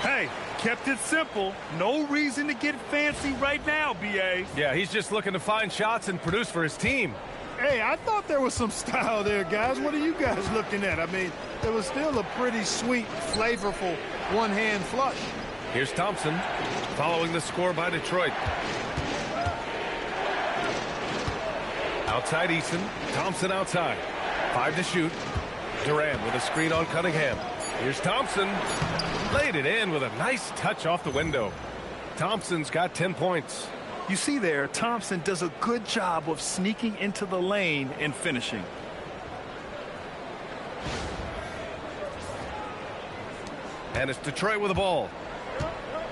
Hey, kept it simple. No reason to get fancy right now, B.A. Yeah, he's just looking to find shots and produce for his team. Hey, I thought there was some style there, guys. What are you guys looking at? I mean, there was still a pretty sweet, flavorful one-hand flush. Here's Thompson following the score by Detroit. Outside Eason. Thompson outside. 5 to shoot. Durant with a screen on Cunningham. Here's Thompson. Laid it in with a nice touch off the window. Thompson's got 10 points. You see there, Thompson does a good job of sneaking into the lane and finishing. And it's Detroit with the ball.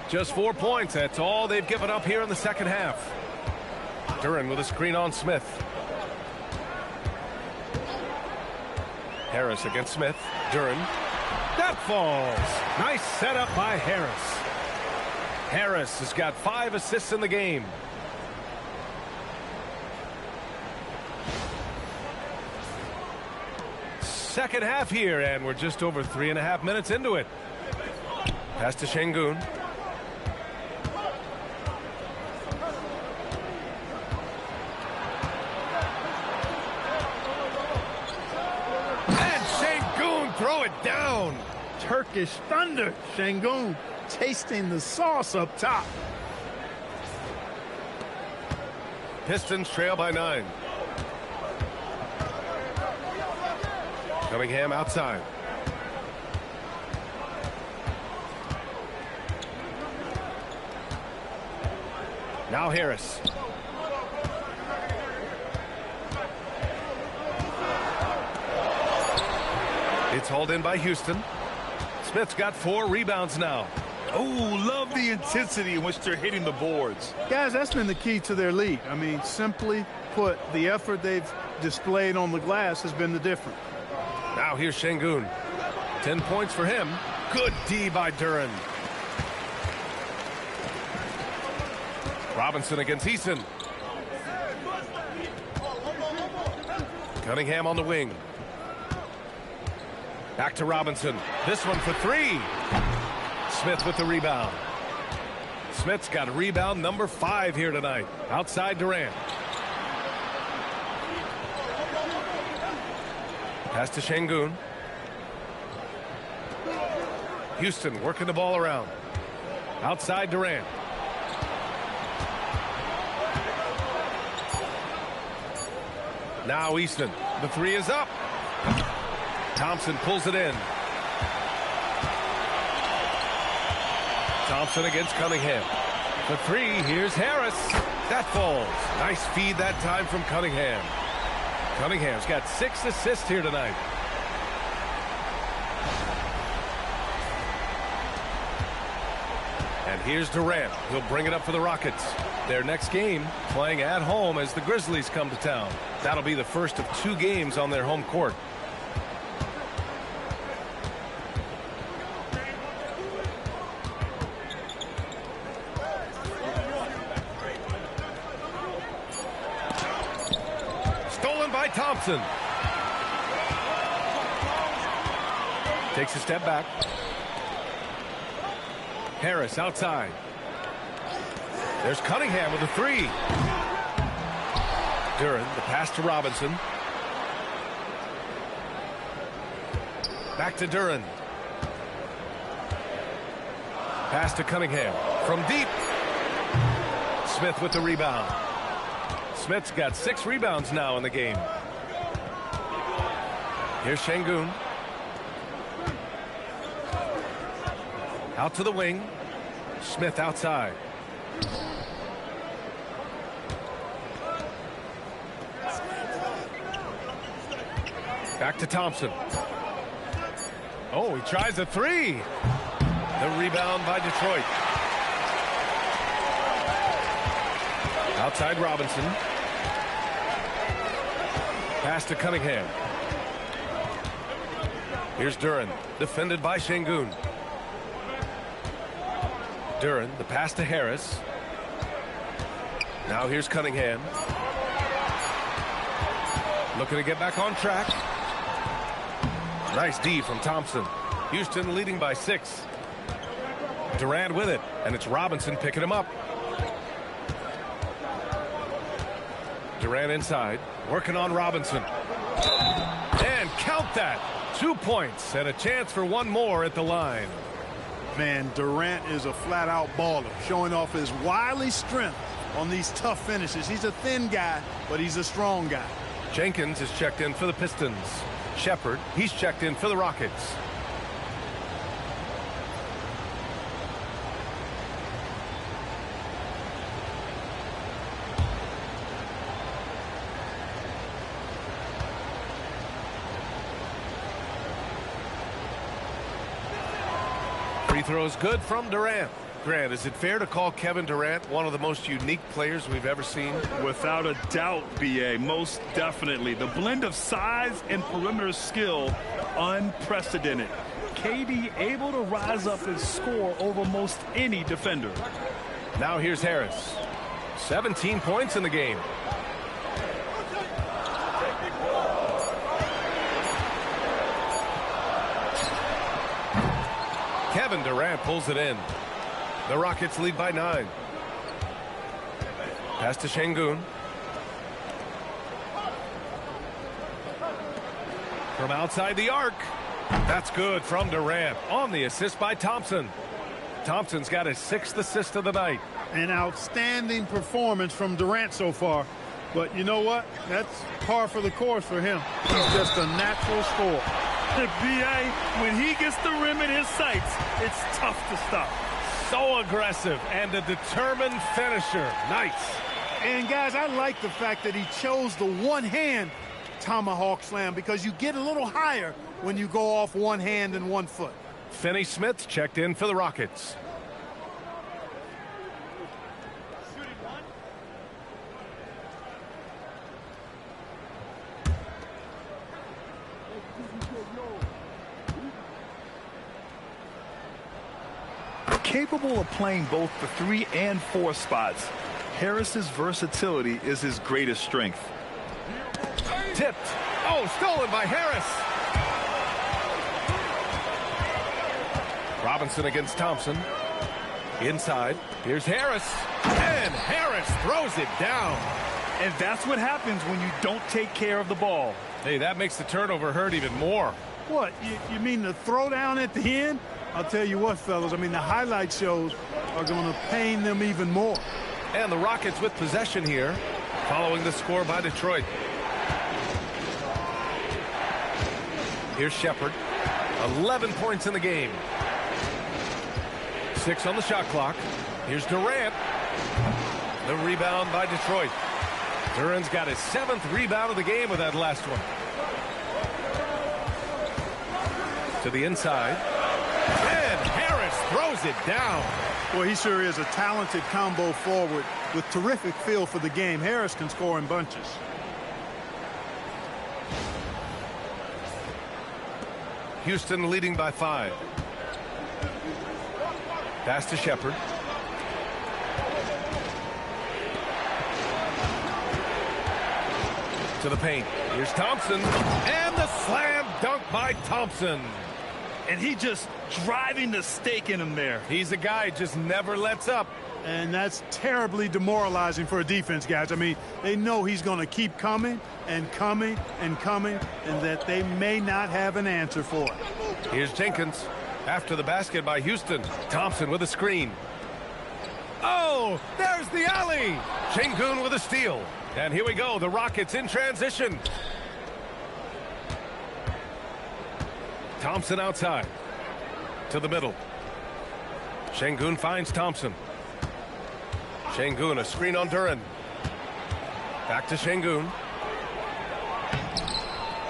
Just 4 points. That's all they've given up here in the second half. Duran with a screen on Smith. Harris against Smith. Duran. That falls. Nice setup by Harris. Harris has got 5 assists in the game. second half here, and we're just over 3.5 minutes into it. Pass to Şengün. And Şengün throw it down. Turkish thunder. Şengün tasting the sauce up top. Pistons trail by 9. Cunningham outside. Now Harris. It's hauled in by Houston. Smith's got 4 rebounds now. Oh, love the intensity in which they're hitting the boards. Guys, that's been the key to their lead. I mean, simply put, the effort they've displayed on the glass has been the difference. Now here's Şengün. 10 points for him. Good D by Duren. Robinson against Eason. Cunningham on the wing. Back to Robinson. This one for 3. Smith with the rebound. Smith's got rebound number 5 here tonight. Outside Durant. Pass to Şengün. Houston working the ball around. Outside Durant. Now Easton. The 3 is up. Thompson pulls it in. Thompson against Cunningham. The 3, here's Harris. That falls. Nice feed that time from Cunningham. Cunningham's got 6 assists here tonight. And here's Durant. He'll bring it up for the Rockets. Their next game playing at home as the Grizzlies come to town. That'll be the first of 2 games on their home court. Thompson takes a step back. Harris outside. There's Cunningham with a 3. Duren, the pass to Robinson. Back to Duren. Pass to Cunningham from deep. Smith with the rebound. Smith's got 6 rebounds now in the game. Here's Şengün. Out to the wing. Smith outside. Back to Thompson. Oh, he tries a 3. The rebound by Detroit. Outside Robinson. Pass to Cunningham. Here's Duren, defended by Şengün. Duren, the pass to Harris. Now here's Cunningham. Looking to get back on track. Nice D from Thompson. Houston leading by 6. Durant with it, and it's Robinson picking him up. Durant inside, working on Robinson. And count that. 2 points and a chance for 1 more at the line. Man, Durant is a flat-out baller, showing off his wily strength on these tough finishes. He's a thin guy, but he's a strong guy. Jenkins is checked in for the Pistons. Shepard, he's checked in for the Rockets. Free throws good from Durant. Grant, is it fair to call Kevin Durant one of the most unique players we've ever seen? Without a doubt, B.A., most definitely. The blend of size and perimeter skill, unprecedented. KD able to rise up and score over most any defender. Now here's Harris. 17 points in the game. Kevin Durant pulls it in. The Rockets lead by 9. Pass to Şengün. From outside the arc. That's good from Durant on the assist by Thompson. Thompson's got his 6th assist of the night. An outstanding performance from Durant so far. But you know what? That's par for the course for him. He's just a natural scorer. B.A., when he gets the rim in his sights, it's tough to stop. So aggressive and a determined finisher. Nice. And, guys, I like the fact that he chose the one-hand tomahawk slam because you get a little higher when you go off one hand and 1 foot. Finney-Smith checked in for the Rockets. Capable of playing both the 3 and 4 spots, Harris's versatility is his greatest strength. Tipped. Oh, stolen by Harris. Robinson against Thompson. Inside. Here's Harris. And Harris throws it down. And that's what happens when you don't take care of the ball. Hey, that makes the turnover hurt even more. What, you mean the throwdown at the end? I'll tell you what, fellas, I mean, the highlight shows are going to pain them even more. And the Rockets with possession here, following the score by Detroit. Here's Shepherd. 11 points in the game. 6 on the shot clock. Here's Durant. The rebound by Detroit. Duran's got his 7th rebound of the game with that last one. To the inside. And Harris throws it down. Well, he sure is a talented combo forward with terrific feel for the game. Harris can score in bunches. Houston leading by 5. Pass to Shepherd. To the paint. Here's Thompson. And the slam dunk by Thompson. And he just driving the stake in him there. He's a guy who just never lets up. And that's terribly demoralizing for a defense, guys. I mean, they know he's going to keep coming and coming and coming, and that they may not have an answer for it. Here's Jenkins. After the basket by Houston. Thompson with a screen. Oh, there's the alley. Şengün with a steal. And here we go. The Rockets in transition. Thompson outside. To the middle. Şengün finds Thompson. Şengün, a screen on Duran. Back to Şengün.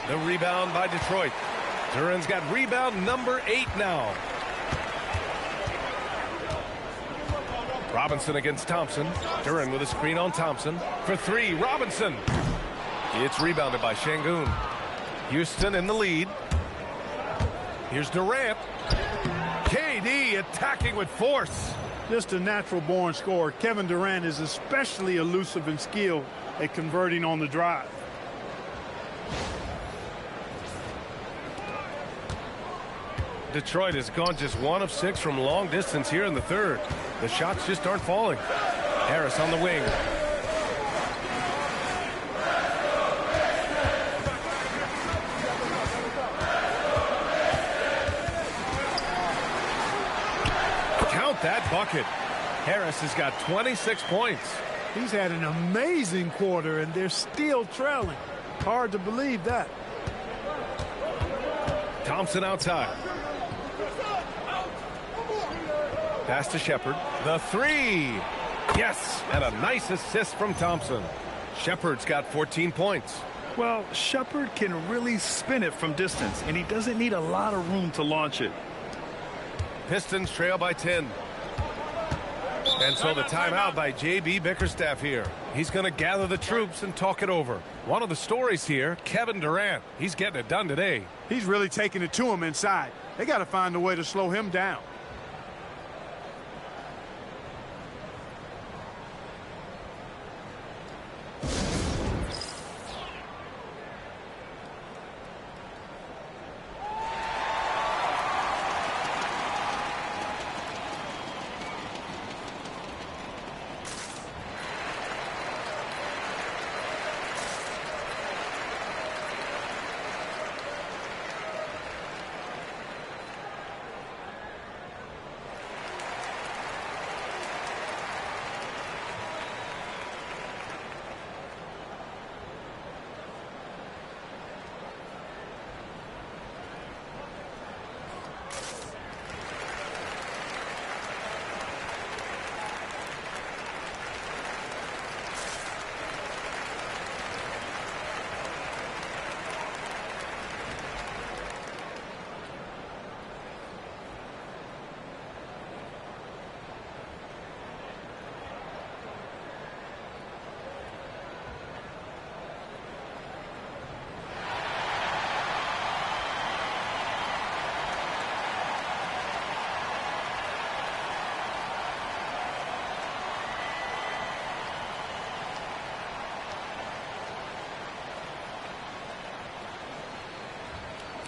The rebound by Detroit. Duran's got rebound number 8 now. Robinson against Thompson. Duran with a screen on Thompson. For 3, Robinson. It's rebounded by Şengün. Houston in the lead. Here's Durant. KD attacking with force. Just a natural-born scorer. Kevin Durant is especially elusive and skilled at converting on the drive. Detroit has gone just 1 of 6 from long distance here in the 3rd. The shots just aren't falling. Harris on the wing. Count that bucket. Harris has got 26 points. He's had an amazing quarter, and they're still trailing. Hard to believe that. Thompson outside. Pass to Shepherd. The 3. Yes, and a nice assist from Thompson. Shepherd's got 14 points. Well, Shepherd can really spin it from distance, and he doesn't need a lot of room to launch it. Pistons trail by 10. And so the timeout by J.B. Bickerstaff here. He's going to gather the troops and talk it over. One of the stories here, Kevin Durant. He's getting it done today. He's really taking it to him inside. They got to find a way to slow him down.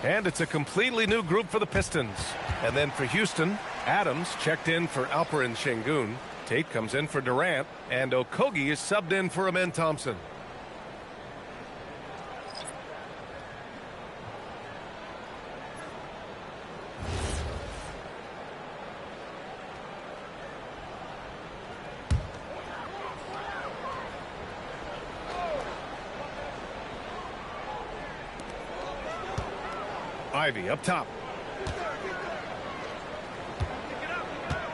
And it's a completely new group for the Pistons. And then for Houston, Adams checked in for Alperen Şengün. Tate comes in for Durant. And Okogie is subbed in for Amen Thompson. Ivy up top.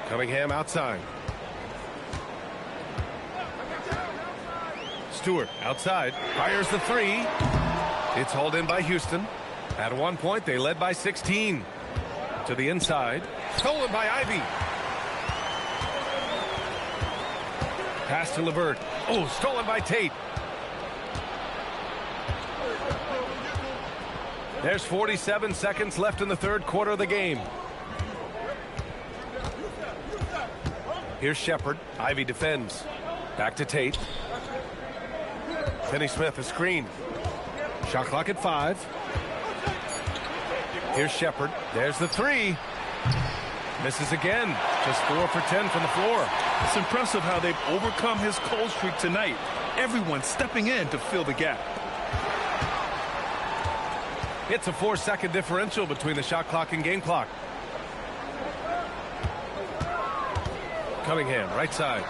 Cunningham outside. Stewart outside. Fires the three. It's hauled in by Houston. At one point, they led by 16. To the inside. Stolen by Ivy. Pass to LeVert. Oh, stolen by Tate. There's 47 seconds left in the third quarter of the game. Here's Shepherd. Ivy defends. Back to Tate. Finney-Smith a screen. Shot clock at 5. Here's Shepherd. There's the three. Misses again. Just 4 for 10 from the floor. It's impressive how they've overcome his cold streak tonight. Everyone stepping in to fill the gap. It's a 4-second differential between the shot clock and game clock. Cunningham, right side.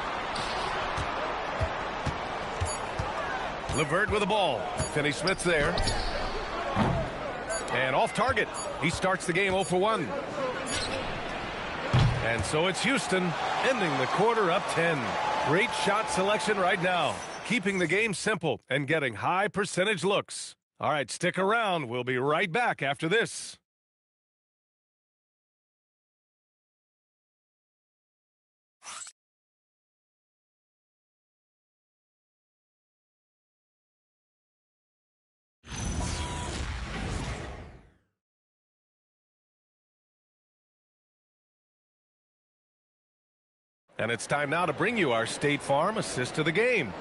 LeVert with the ball. Finney-Smith's there. And off target. He starts the game 0 for 1. And so it's Houston ending the quarter up 10. Great shot selection right now. Keeping the game simple and getting high percentage looks. All right, stick around. We'll be right back after this. And it's time now to bring you our State Farm assist to the game.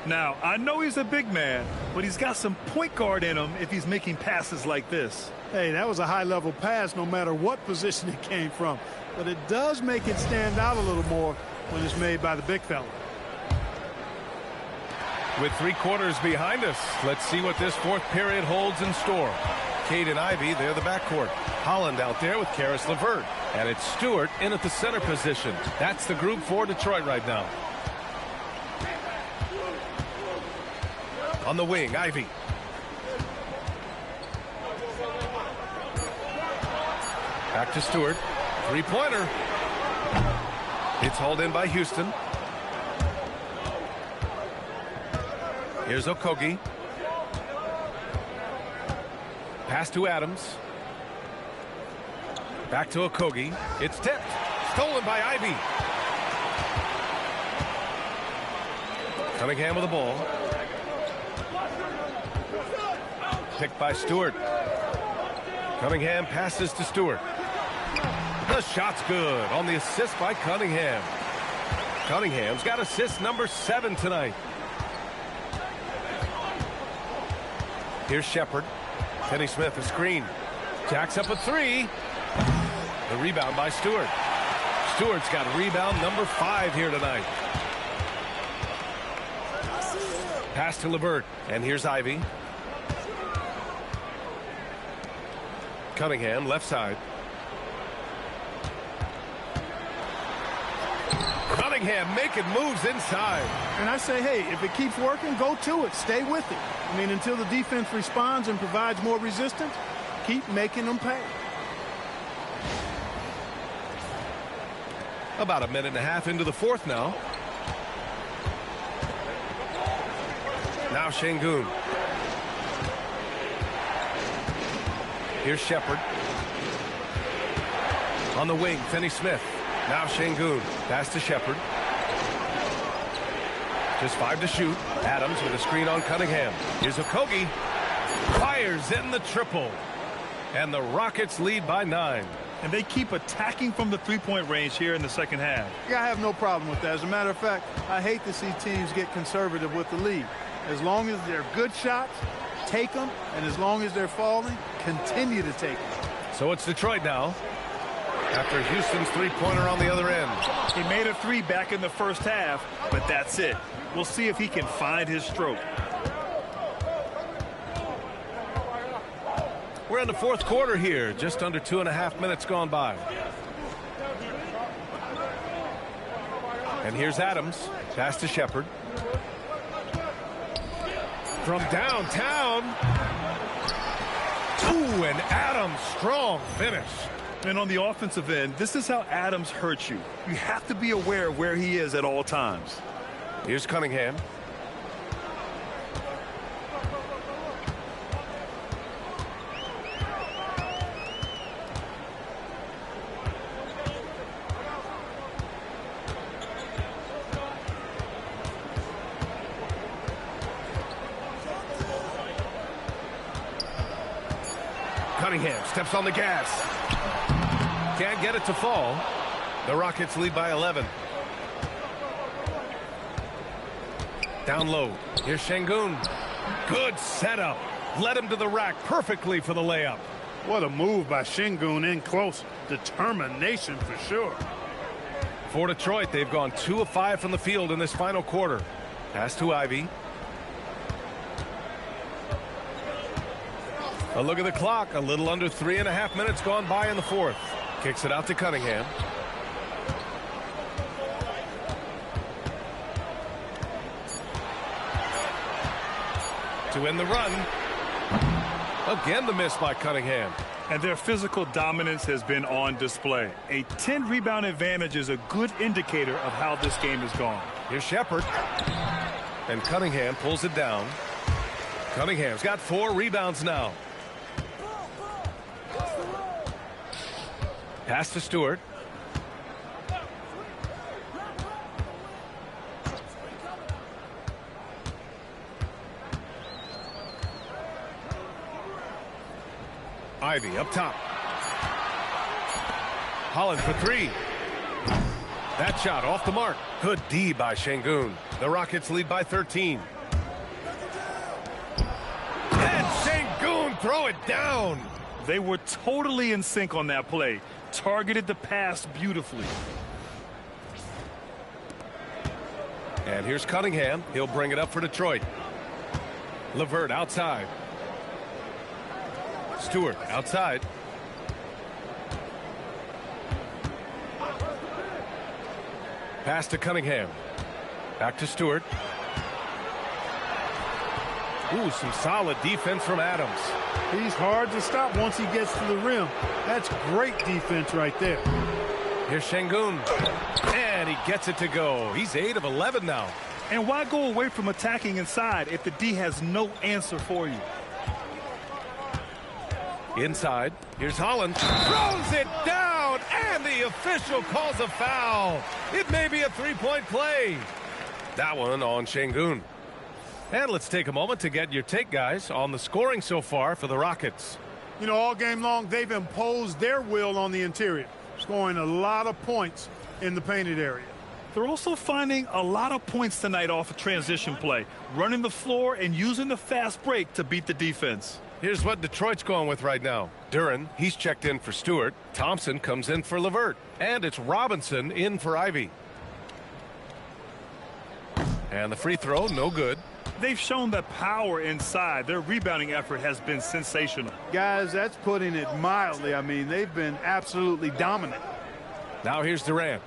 Now, I know he's a big man, but he's got some point guard in him if he's making passes like this. Hey, that was a high-level pass no matter what position it came from. But it does make it stand out a little more when it's made by the big fella. With 3 quarters behind us, let's see what this fourth period holds in store. Cade and Ivy, they're the backcourt. Holland out there with Karis LeVert. And it's Stewart in at the center position. That's the group for Detroit right now. On the wing, Ivy. Back to Stewart. 3-pointer. It's hauled in by Houston. Here's Okogie. Pass to Adams. Back to Okogie. It's tipped. Stolen by Ivy. Cunningham with the ball. Picked by Stewart. Cunningham passes to Stewart. The shot's good on the assist by Cunningham. Cunningham's got assist number 7 tonight. Here's Shepherd. Finney-Smith a screen. Jacks up a 3. The rebound by Stewart. Stewart's got rebound number 5 here tonight. Pass to LeVert. And here's Ivy. Cunningham left side. Cunningham making moves inside. And I say, hey, if it keeps working, go to it. Stay with it. I mean, until the defense responds and provides more resistance, keep making them pay. About a minute and a half into the fourth now. Now Şengün. Here's Shepherd. On the wing, Finney-Smith. Now Şengün. Pass to Shepherd. Just 5 to shoot. Adams with a screen on Cunningham. Here's Okogie. Fires in the triple. And the Rockets lead by 9. And they keep attacking from the three-point range here in the second half. Yeah, I have no problem with that. As a matter of fact, I hate to see teams get conservative with the lead. As long as they're good shots, take them, and as long as they're falling, continue to take them. So it's Detroit now, after Houston's three-pointer on the other end. He made a three back in the first half, but that's it. We'll see if he can find his stroke. We're in the fourth quarter here, just under 2.5 minutes gone by. And here's Adams, pass to Shepard. From downtown. Ooh, and Adams, strong finish. And on the offensive end, this is how Adams hurts you. You have to be aware of where he is at all times. Here's Cunningham. Cunningham steps on the gas. Can't get it to fall. The Rockets lead by 11. Down low. Here's Şengün. Good setup. Led him to the rack perfectly for the layup. What a move by Şengün in close. Determination for sure. For Detroit, they've gone 2 of 5 from the field in this final quarter. Pass to Ivy. A look at the clock. A little under 3.5 minutes gone by in the fourth. Kicks it out to Cunningham. To end the run. Again the miss by Cunningham. And their physical dominance has been on display. A 10-rebound advantage is a good indicator of how this game has gone. Here's Shepard. And Cunningham pulls it down. Cunningham's got 4 rebounds now. Pass to Stewart. Ivy up top. Holland for 3. That shot off the mark. Good D by Şengün. The Rockets lead by 13. And Şengün throw it down. They were totally in sync on that play. Targeted the pass beautifully. And here's Cunningham. He'll bring it up for Detroit. LeVert outside. Stewart outside. Pass to Cunningham. Back to Stewart. Ooh, some solid defense from Adams. He's hard to stop once he gets to the rim. That's great defense right there. Here's Şengün. And he gets it to go. He's 8 of 11 now. And why go away from attacking inside if the D has no answer for you? Inside. Here's Holland. Throws it down. And the official calls a foul. It may be a 3-point play. That one on Şengün. And let's take a moment to get your take, guys, on the scoring so far for the Rockets. You know, all game long, they've imposed their will on the interior, scoring a lot of points in the painted area. They're also finding a lot of points tonight off of transition play, running the floor and using the fast break to beat the defense. Here's what Detroit's going with right now. Duren, he's checked in for Stewart. Thompson comes in for LeVert. And it's Robinson in for Ivy. And the free throw, no good. They've shown the power inside. Their rebounding effort has been sensational. Guys, that's putting it mildly. I mean, they've been absolutely dominant. Now here's Durant.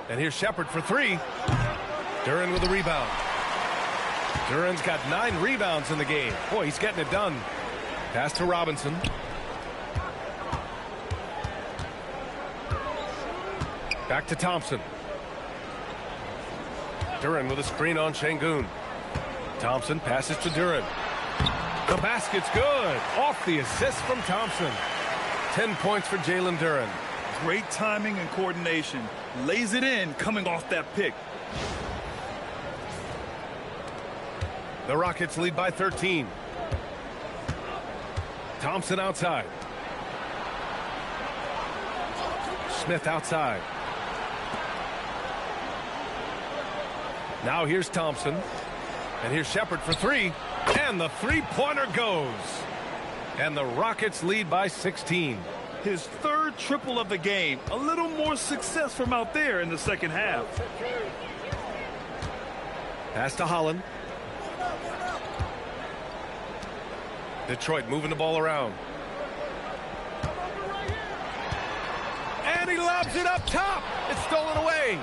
And here's Shepard for 3. Duren with a rebound. Duren's got 9 rebounds in the game. Boy, he's getting it done. Pass to Robinson. Back to Thompson. Duren with a screen on Şengün. Thompson passes to Duren. The basket's good. Off the assist from Thompson. 10 points for Jalen Duren. Great timing and coordination. Lays it in coming off that pick. The Rockets lead by 13. Thompson outside. Smith outside. Now here's Thompson. And here's Shepard for three. And the three-pointer goes. And the Rockets lead by 16. His third triple of the game. A little more success from out there in the second half. Pass to Holland. Detroit moving the ball around. And he lobs it up top. It's stolen away.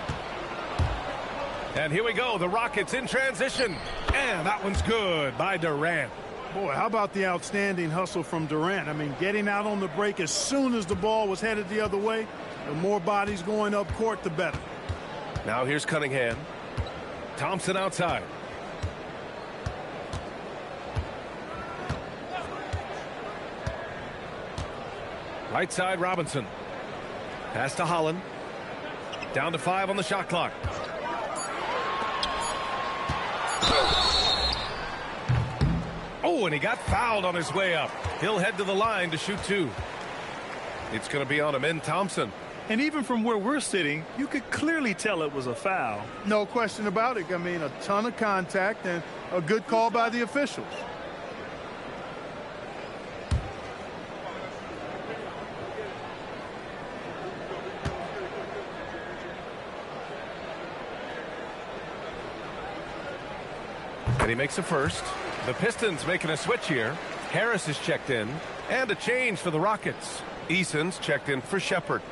And here we go. The Rockets in transition. And that one's good by Durant. Boy, how about the outstanding hustle from Durant? I mean, getting out on the break as soon as the ball was headed the other way. The more bodies going up court, the better. Now here's Cunningham. Thompson outside. Right side, Robinson. Pass to Holland. Down to 5 on the shot clock. Oh, and he got fouled on his way up. He'll head to the line to shoot 2. It's going to be on him in Thompson. And even from where we're sitting, you could clearly tell it was a foul. No question about it. I mean, a ton of contact and a good call by the officials. And he makes a first. The Pistons making a switch here. Harris is checked in. And a change for the Rockets. Eason's checked in for Shepard.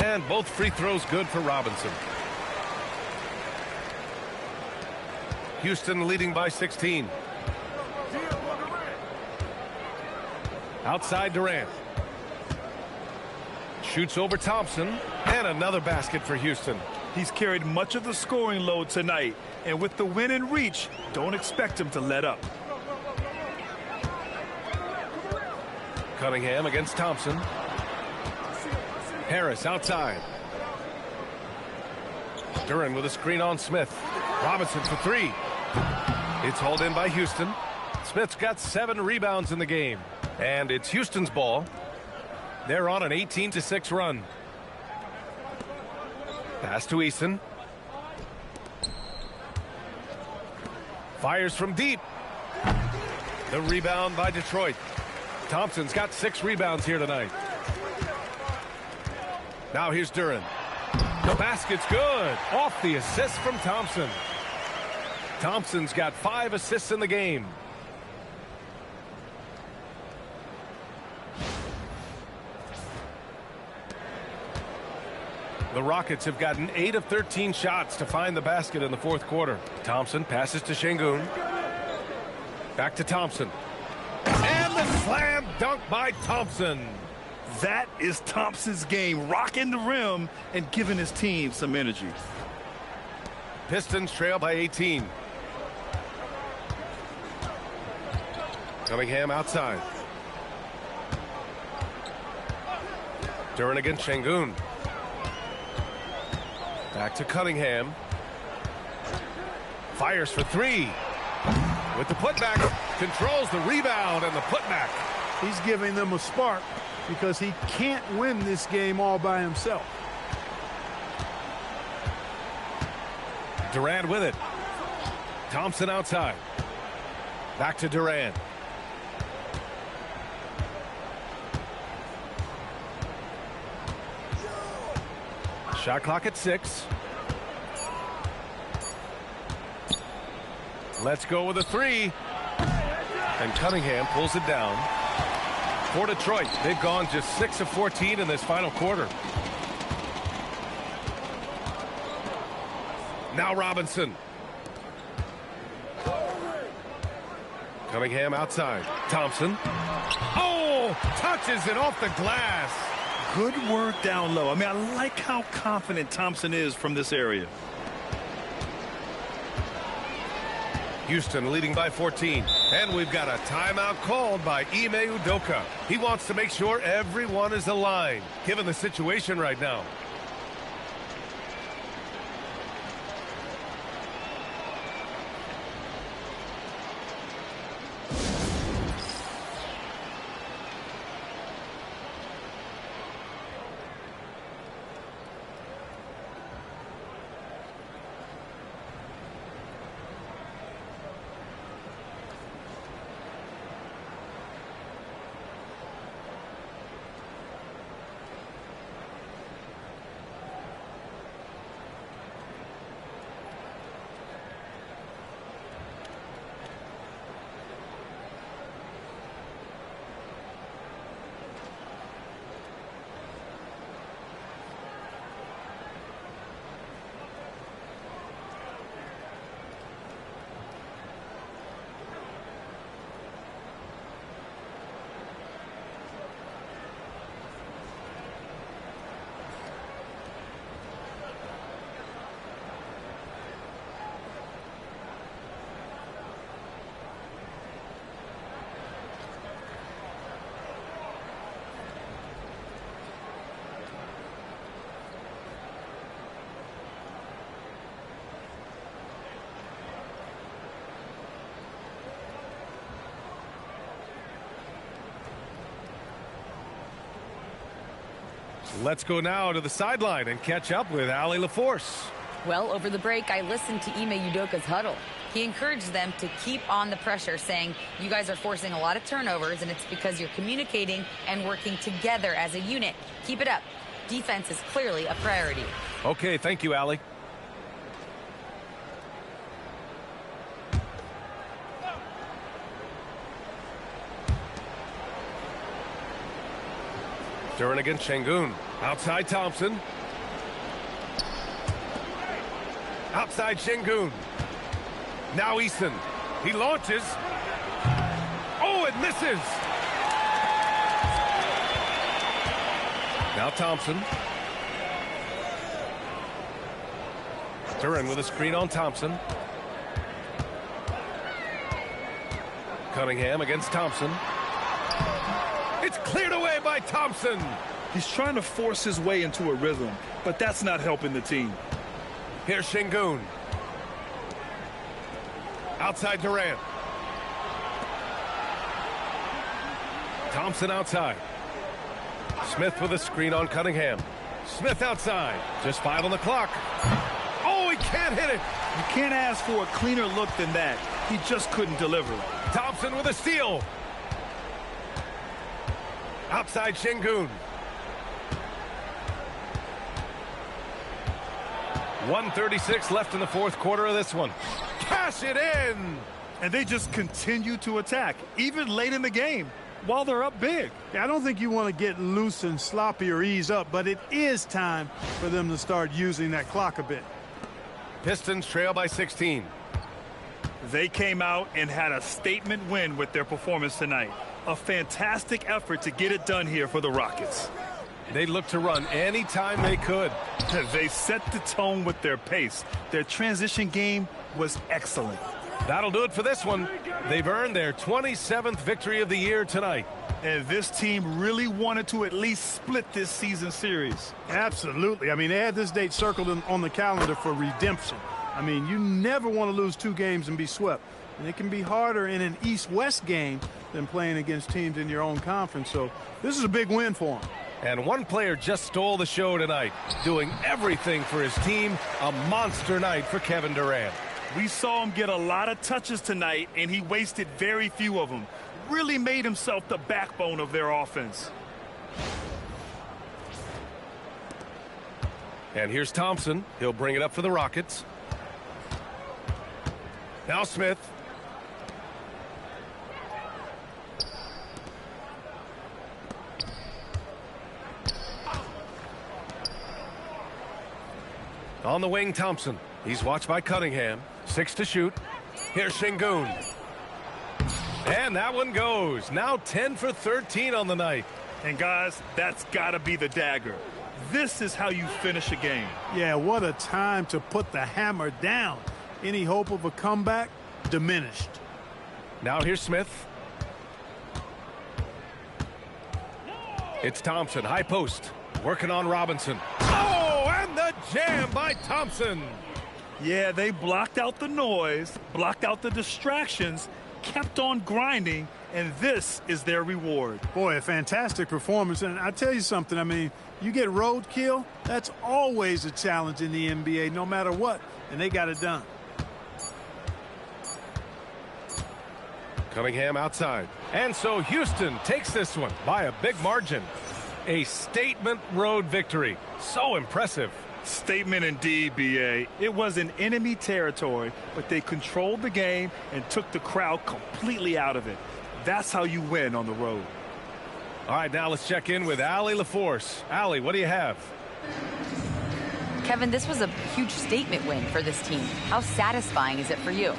And both free throws good for Robinson. Houston leading by 16. Outside Durant. Shoots over Thompson. And another basket for Houston. He's carried much of the scoring load tonight. And with the win in reach, don't expect him to let up. Cunningham against Thompson. Harris outside. Duran with a screen on Smith. Robinson for 3. It's hauled in by Houston. Smith's got 7 rebounds in the game. And it's Houston's ball. They're on an 18-6 run. Pass to Eason. Fires from deep. The rebound by Detroit. Thompson's got 6 rebounds here tonight. Now here's Duran. The basket's good. Off the assist from Thompson. Thompson's got 5 assists in the game. The Rockets have gotten 8 of 13 shots to find the basket in the fourth quarter. Thompson passes to Şengün. Back to Thompson. And the slam dunk by Thompson. That is Thompson's game, rocking the rim and giving his team some energy. Pistons trail by 18. Cunningham outside. Duran against Şengün. Back to Cunningham. Fires for 3. With the putback. Controls the rebound and the putback. He's giving them a spark because he can't win this game all by himself. Durant with it. Thompson outside. Back to Durant. Shot clock at 6. Let's go with a 3. And Cunningham pulls it down. For Detroit, they've gone just 6 of 14 in this final quarter. Now Robinson. Cunningham outside. Thompson. Oh, touches it off the glass. Good work down low. I mean, I like how confident Thompson is from this area. Houston leading by 14. And we've got a timeout called by Ime Udoka. He wants to make sure everyone is aligned, given the situation right now. Let's go now to the sideline and catch up with Allie LaForce. Well, over the break, I listened to Ime Udoka's huddle. He encouraged them to keep on the pressure, saying, you guys are forcing a lot of turnovers, and it's because you're communicating and working together as a unit. Keep it up. Defense is clearly a priority. Okay, thank you, Allie. Duran against Şengün. Outside Thompson. Outside Şengün. Now Eason. He launches. Oh, it misses. Now Thompson. Duran with a screen on Thompson. Cunningham against Thompson. It's cleared away by Thompson. He's trying to force his way into a rhythm, but that's not helping the team. Here's Şengün. Outside Durant. Thompson outside. Smith with a screen on Cunningham. Smith outside. Just 5 on the clock. Oh, he can't hit it. You can't ask for a cleaner look than that. He just couldn't deliver. Thompson with a steal. Outside Şengün. 1:36 left in the fourth quarter of this one. Cash it in. And they just continue to attack, even late in the game, while they're up big. Yeah, I don't think you want to get loose and sloppy or ease up, but it is time for them to start using that clock a bit. Pistons trail by 16. They came out and had a statement win with their performance tonight. A fantastic effort to get it done here for the Rockets. They looked to run anytime they could. They set the tone with their pace. Their transition game was excellent. That'll do it for this one. They've earned their 27th victory of the year tonight. And this team really wanted to at least split this season series. Absolutely. I mean, they had this date circled on the calendar for redemption. I mean, you never want to lose 2 games and be swept. And it can be harder in an East-West game than playing against teams in your own conference. So this is a big win for them. And one player just stole the show tonight, doing everything for his team. A monster night for Kevin Durant. We saw him get a lot of touches tonight, and he wasted very few of them. Really made himself the backbone of their offense. And here's Thompson. He'll bring it up for the Rockets. Now Smith. On the wing, Thompson. He's watched by Cunningham. 6 to shoot. Here's Şengün. And that one goes. Now 10 for 13 on the night. And guys, that's got to be the dagger. This is how you finish a game. Yeah, what a time to put the hammer down. Any hope of a comeback? Diminished. Now here's Smith. It's Thompson, high post, working on Robinson. Oh, and the jam by Thompson. Yeah, they blocked out the noise, blocked out the distractions, kept on grinding, and this is their reward. Boy, a fantastic performance. And I tell you something, I mean, you get roadkill, that's always a challenge in the NBA, no matter what, and they got it done. Cunningham outside. And so Houston takes this one by a big margin. A statement road victory. So impressive. Statement indeed, B.A. It was in enemy territory, but they controlled the game and took the crowd completely out of it. That's how you win on the road. All right, now let's check in with Allie LaForce. Allie, what do you have? Kevin, this was a huge statement win for this team. How satisfying is it for you?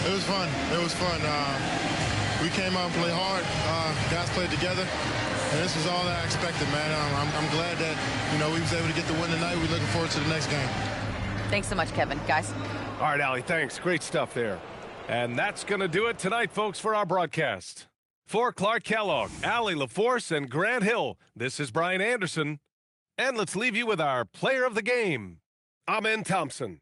It was fun. It was fun. We came out and played hard. Guys played together. And this was all that I expected, man. I'm glad that, we was able to get the win tonight. We're looking forward to the next game. Thanks so much, Kevin. Guys. All right, Allie, thanks. Great stuff there. And that's going to do it tonight, folks, for our broadcast. For Clark Kellogg, Allie LaForce, and Grant Hill, this is Brian Anderson. And let's leave you with our player of the game, Amen Thompson.